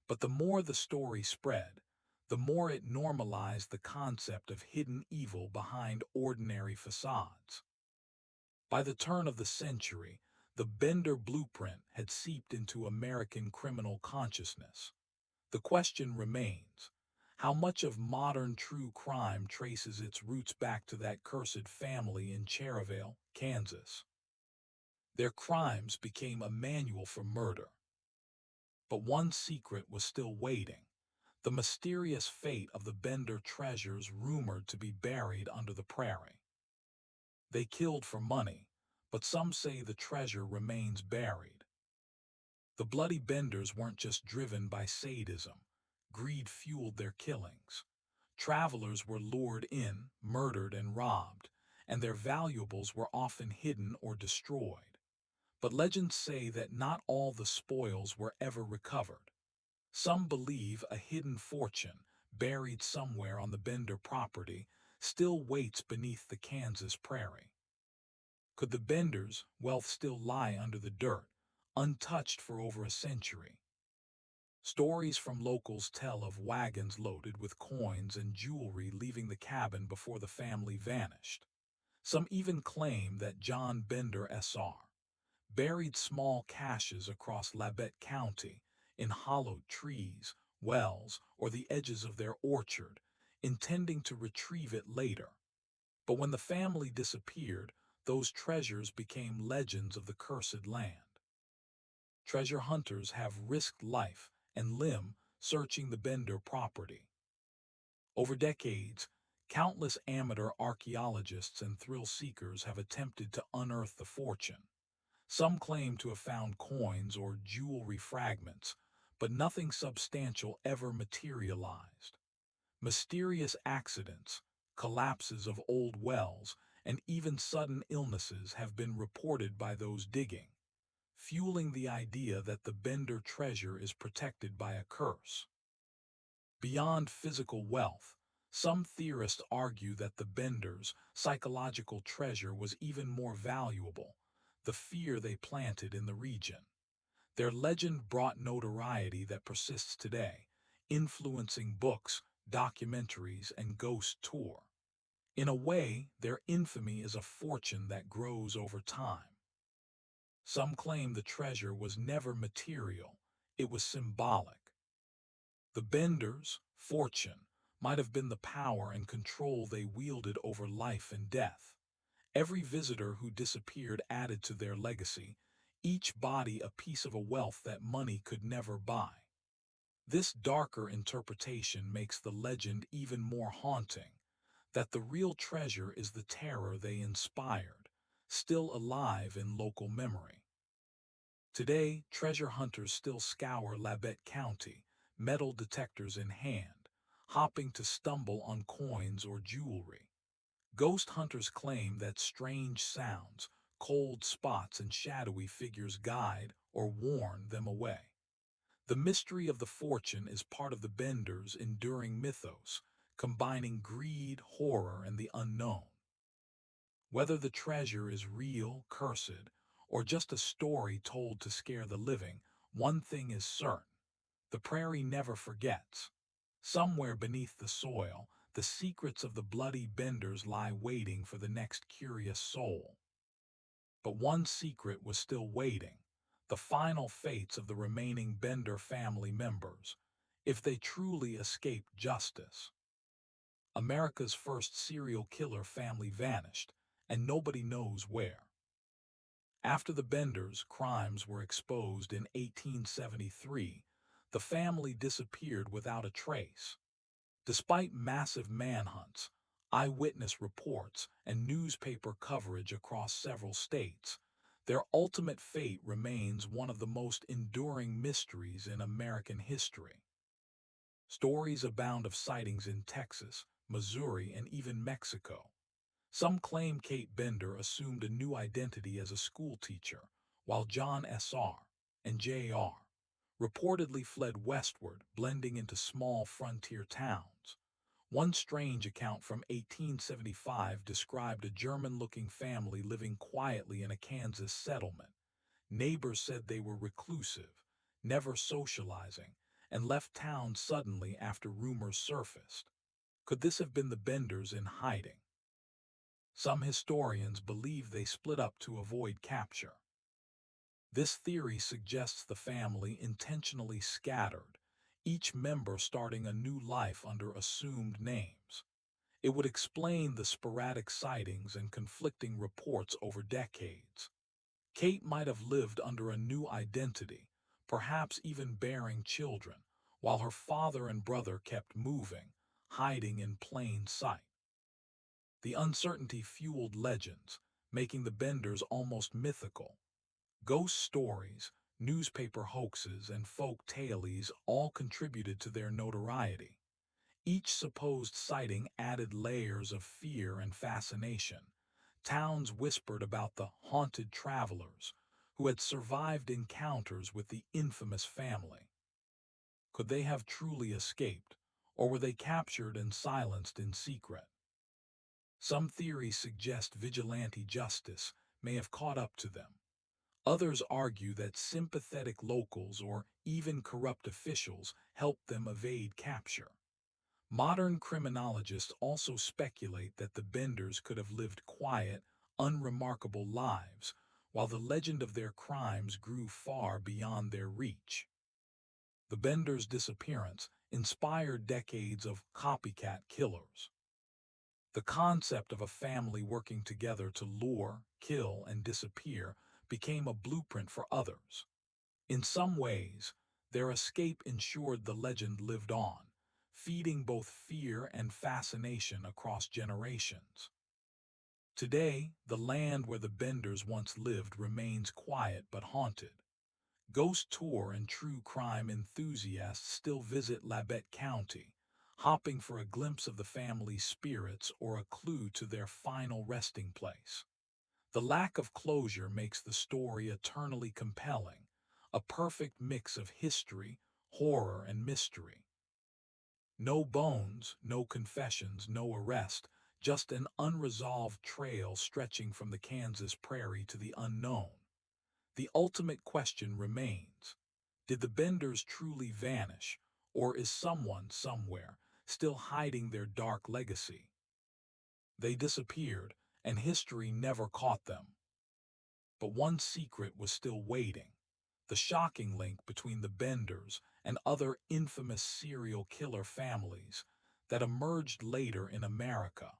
But the more the story spread, the more it normalized the concept of hidden evil behind ordinary facades. By the turn of the century, the Bender blueprint had seeped into American criminal consciousness. The question remains, how much of modern true crime traces its roots back to that cursed family in Cherryvale, Kansas? Their crimes became a manual for murder. But one secret was still waiting, the mysterious fate of the Bender treasures rumored to be buried under the prairie. They killed for money, but some say the treasure remains buried. The bloody Benders weren't just driven by sadism. Greed fueled their killings. Travelers were lured in, murdered, and robbed, and their valuables were often hidden or destroyed. But legends say that not all the spoils were ever recovered. Some believe a hidden fortune, buried somewhere on the Bender property, still waits beneath the Kansas prairie. Could the Benders' wealth still lie under the dirt, untouched for over a century? Stories from locals tell of wagons loaded with coins and jewelry leaving the cabin before the family vanished. Some even claim that John Bender Sr. buried small caches across Labette County in hollowed trees, wells, or the edges of their orchard, intending to retrieve it later. But when the family disappeared, those treasures became legends of the cursed land. Treasure hunters have risked life and limb searching the Bender property. Over decades, countless amateur archaeologists and thrill seekers have attempted to unearth the fortune. Some claim to have found coins or jewelry fragments, but nothing substantial ever materialized. Mysterious accidents, collapses of old wells, and even sudden illnesses have been reported by those digging, fueling the idea that the Bender treasure is protected by a curse. Beyond physical wealth, some theorists argue that the Benders' psychological treasure was even more valuable, the fear they planted in the region. Their legend brought notoriety that persists today, influencing books, documentaries, and ghost tour. In a way, their infamy is a fortune that grows over time. Some claim the treasure was never material, it was symbolic. The Benders' fortune might have been the power and control they wielded over life and death. Every visitor who disappeared added to their legacy, each body a piece of a wealth that money could never buy. This darker interpretation makes the legend even more haunting, that the real treasure is the terror they inspired, still alive in local memory. Today, treasure hunters still scour Labette County, metal detectors in hand, hoping to stumble on coins or jewelry. Ghost hunters claim that strange sounds, cold spots, and shadowy figures guide or warn them away. The mystery of the fortune is part of the Benders' enduring mythos, combining greed, horror, and the unknown. Whether the treasure is real, cursed, or just a story told to scare the living, one thing is certain. The prairie never forgets. Somewhere beneath the soil, the secrets of the bloody Benders lie waiting for the next curious soul. But one secret was still waiting, the final fates of the remaining Bender family members, if they truly escaped justice. America's first serial killer family vanished, and nobody knows where. After the Benders' crimes were exposed in 1873, the family disappeared without a trace. Despite massive manhunts, eyewitness reports, and newspaper coverage across several states, their ultimate fate remains one of the most enduring mysteries in American history. Stories abound of sightings in Texas, Missouri, and even Mexico. Some claim Kate Bender assumed a new identity as a schoolteacher, while John S.R. and J.R. reportedly fled westward, blending into small frontier towns. One strange account from 1875 described a German-looking family living quietly in a Kansas settlement. Neighbors said they were reclusive, never socializing, and left town suddenly after rumors surfaced. Could this have been the Benders in hiding? Some historians believe they split up to avoid capture. This theory suggests the family intentionally scattered, each member starting a new life under assumed names. It would explain the sporadic sightings and conflicting reports over decades. Kate might have lived under a new identity, perhaps even bearing children, while her father and brother kept moving, hiding in plain sight. The uncertainty fueled legends, making the Benders almost mythical. Ghost stories, newspaper hoaxes, and folk tales all contributed to their notoriety. Each supposed sighting added layers of fear and fascination. Towns whispered about the haunted travelers who had survived encounters with the infamous family. Could they have truly escaped, or were they captured and silenced in secret? Some theories suggest vigilante justice may have caught up to them. Others argue that sympathetic locals or even corrupt officials helped them evade capture. Modern criminologists also speculate that the Benders could have lived quiet, unremarkable lives, while the legend of their crimes grew far beyond their reach. The Benders' disappearance inspired decades of copycat killers. The concept of a family working together to lure, kill, and disappear became a blueprint for others. In some ways, their escape ensured the legend lived on, feeding both fear and fascination across generations. Today, the land where the Benders once lived remains quiet but haunted. Ghost tour and true crime enthusiasts still visit Labette County, hoping for a glimpse of the family's spirits or a clue to their final resting place. The lack of closure makes the story eternally compelling, a perfect mix of history, horror, and mystery. No bones, no confessions, no arrest, just an unresolved trail stretching from the Kansas prairie to the unknown. The ultimate question remains: did the Benders truly vanish, or is someone somewhere still hiding their dark legacy? They disappeared, and history never caught them. But one secret was still waiting: the shocking link between the Benders and other infamous serial killer families that emerged later in America.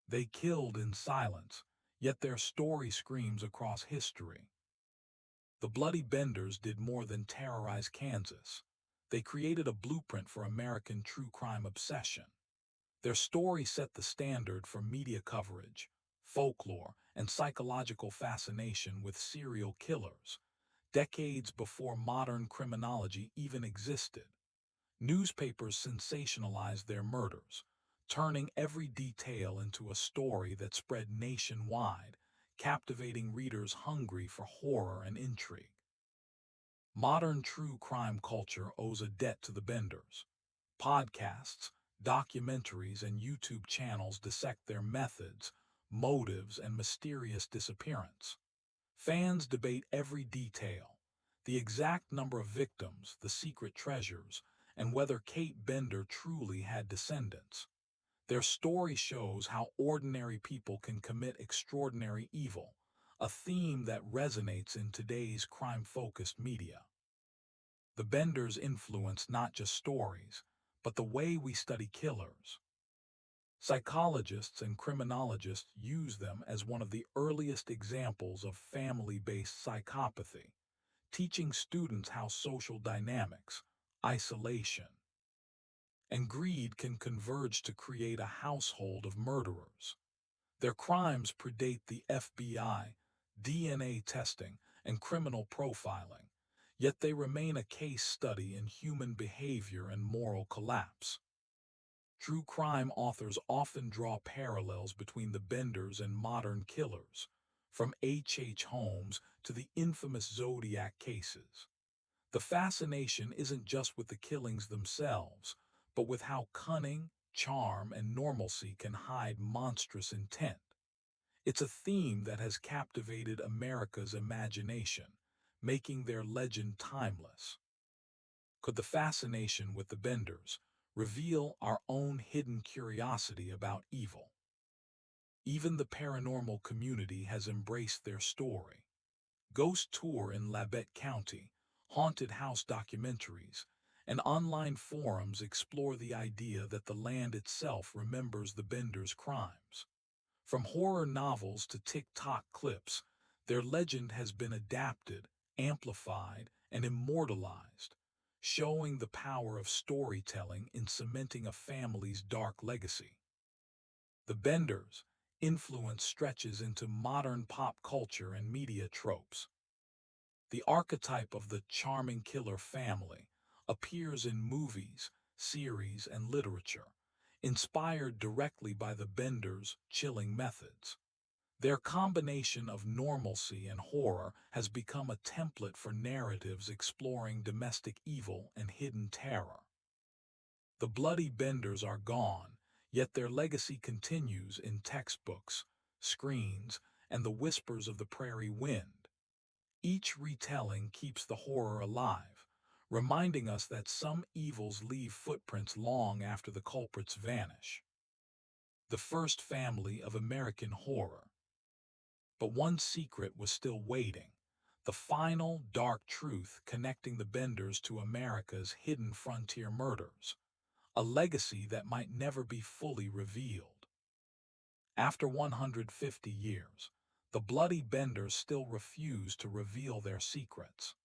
They killed in silence, yet their story screams across history. The Bloody Benders did more than terrorize Kansas. They created a blueprint for American true crime obsession. Their story set the standard for media coverage, folklore, and psychological fascination with serial killers, decades before modern criminology even existed. Newspapers sensationalized their murders, turning every detail into a story that spread nationwide, captivating readers hungry for horror and intrigue. Modern true crime culture owes a debt to the Benders. Podcasts, documentaries, and YouTube channels dissect their methods, motives, and mysterious disappearance. Fans debate every detail: the exact number of victims, the secret treasures, and whether Kate Bender truly had descendants. Their story shows how ordinary people can commit extraordinary evil, a theme that resonates in today's crime-focused media. The Benders influence not just stories, but the way we study killers. Psychologists and criminologists use them as one of the earliest examples of family-based psychopathy, teaching students how social dynamics, isolation, and greed can converge to create a household of murderers. Their crimes predate the FBI, DNA testing, and criminal profiling, yet they remain a case study in human behavior and moral collapse. True crime authors often draw parallels between the Benders and modern killers, from H. Holmes to the infamous Zodiac cases. The fascination isn't just with the killings themselves, but with how cunning, charm, and normalcy can hide monstrous intent. It's a theme that has captivated America's imagination, making their legend timeless. Could the fascination with the Benders reveal our own hidden curiosity about evil? Even the paranormal community has embraced their story. Ghost Tour in Labette County, haunted house documentaries, and online forums explore the idea that the land itself remembers the Benders' crimes. From horror novels to TikTok clips, their legend has been adapted, amplified, and immortalized, showing the power of storytelling in cementing a family's dark legacy. The Benders' influence stretches into modern pop culture and media tropes. The archetype of the charming killer family appears in movies, series, and literature, inspired directly by the Benders' chilling methods. Their combination of normalcy and horror has become a template for narratives exploring domestic evil and hidden terror. The bloody Benders are gone, yet their legacy continues in textbooks, screens, and the whispers of the prairie wind. Each retelling keeps the horror alive, reminding us that some evils leave footprints long after the culprits vanish. The first family of American horror. But one secret was still waiting, the final dark truth connecting the Benders to America's hidden frontier murders, a legacy that might never be fully revealed. After 150 years, the bloody Benders still refuse to reveal their secrets.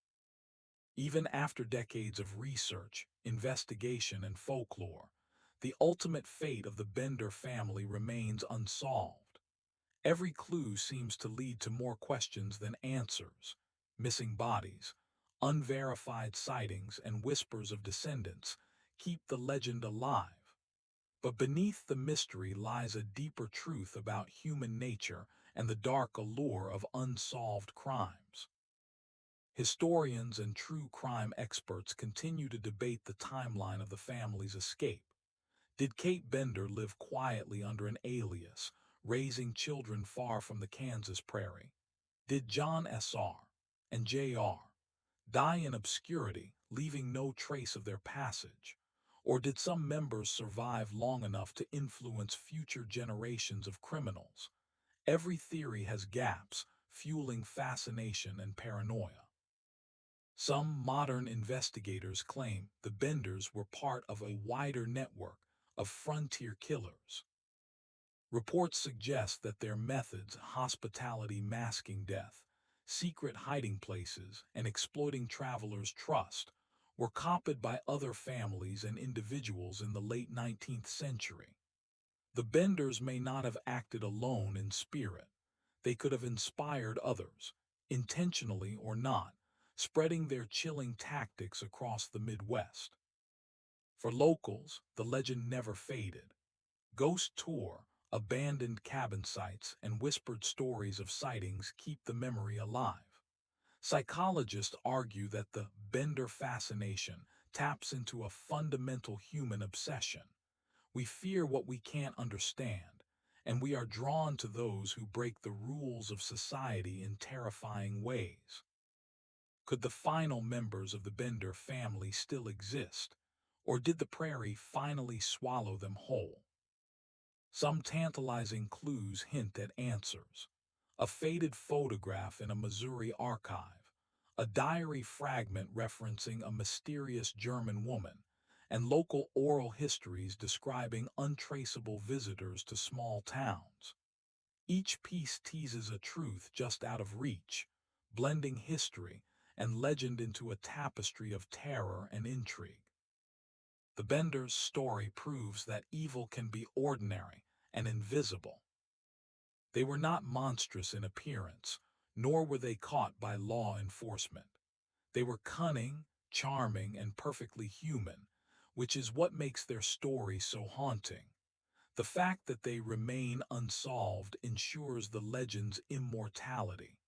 Even after decades of research, investigation, and folklore, the ultimate fate of the Bender family remains unsolved. Every clue seems to lead to more questions than answers. Missing bodies, unverified sightings, and whispers of descendants keep the legend alive. But beneath the mystery lies a deeper truth about human nature and the dark allure of unsolved crimes. Historians and true crime experts continue to debate the timeline of the family's escape. Did Kate Bender live quietly under an alias, raising children far from the Kansas prairie? Did John S.R. and J.R. die in obscurity, leaving no trace of their passage? Or did some members survive long enough to influence future generations of criminals? Every theory has gaps, fueling fascination and paranoia. Some modern investigators claim the Benders were part of a wider network of frontier killers. Reports suggest that their methods, hospitality masking death, secret hiding places, and exploiting travelers' trust, were copied by other families and individuals in the late 19th century. The Benders may not have acted alone in spirit. They could have inspired others, intentionally or not, spreading their chilling tactics across the Midwest. For locals, the legend never faded. Ghost tour, abandoned cabin sites, and whispered stories of sightings keep the memory alive. Psychologists argue that the Bender fascination taps into a fundamental human obsession. We fear what we can't understand, and we are drawn to those who break the rules of society in terrifying ways. Could the final members of the Bender family still exist, or did the prairie finally swallow them whole? Some tantalizing clues hint at answers. A faded photograph in a Missouri archive, a diary fragment referencing a mysterious German woman, and local oral histories describing untraceable visitors to small towns. Each piece teases a truth just out of reach, blending history and legend into a tapestry of terror and intrigue. The Bender's story proves that evil can be ordinary and invisible. They were not monstrous in appearance, nor were they caught by law enforcement. They were cunning, charming, and perfectly human, which is what makes their story so haunting. The fact that they remain unsolved ensures the legend's immortality.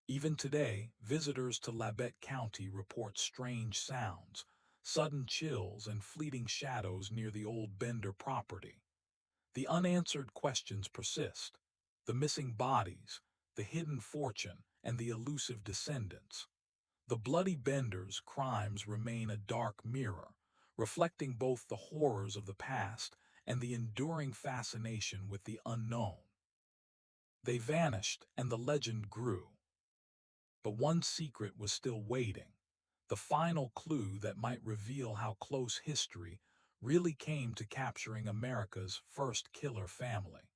Even today, visitors to Labette County report strange sounds, sudden chills, and fleeting shadows near the old Bender property. The unanswered questions persist: the missing bodies, the hidden fortune, and the elusive descendants. The Bloody Bender's crimes remain a dark mirror, reflecting both the horrors of the past and the enduring fascination with the unknown. They vanished, and the legend grew. But one secret was still waiting, the final clue that might reveal how close history really came to capturing America's first killer family.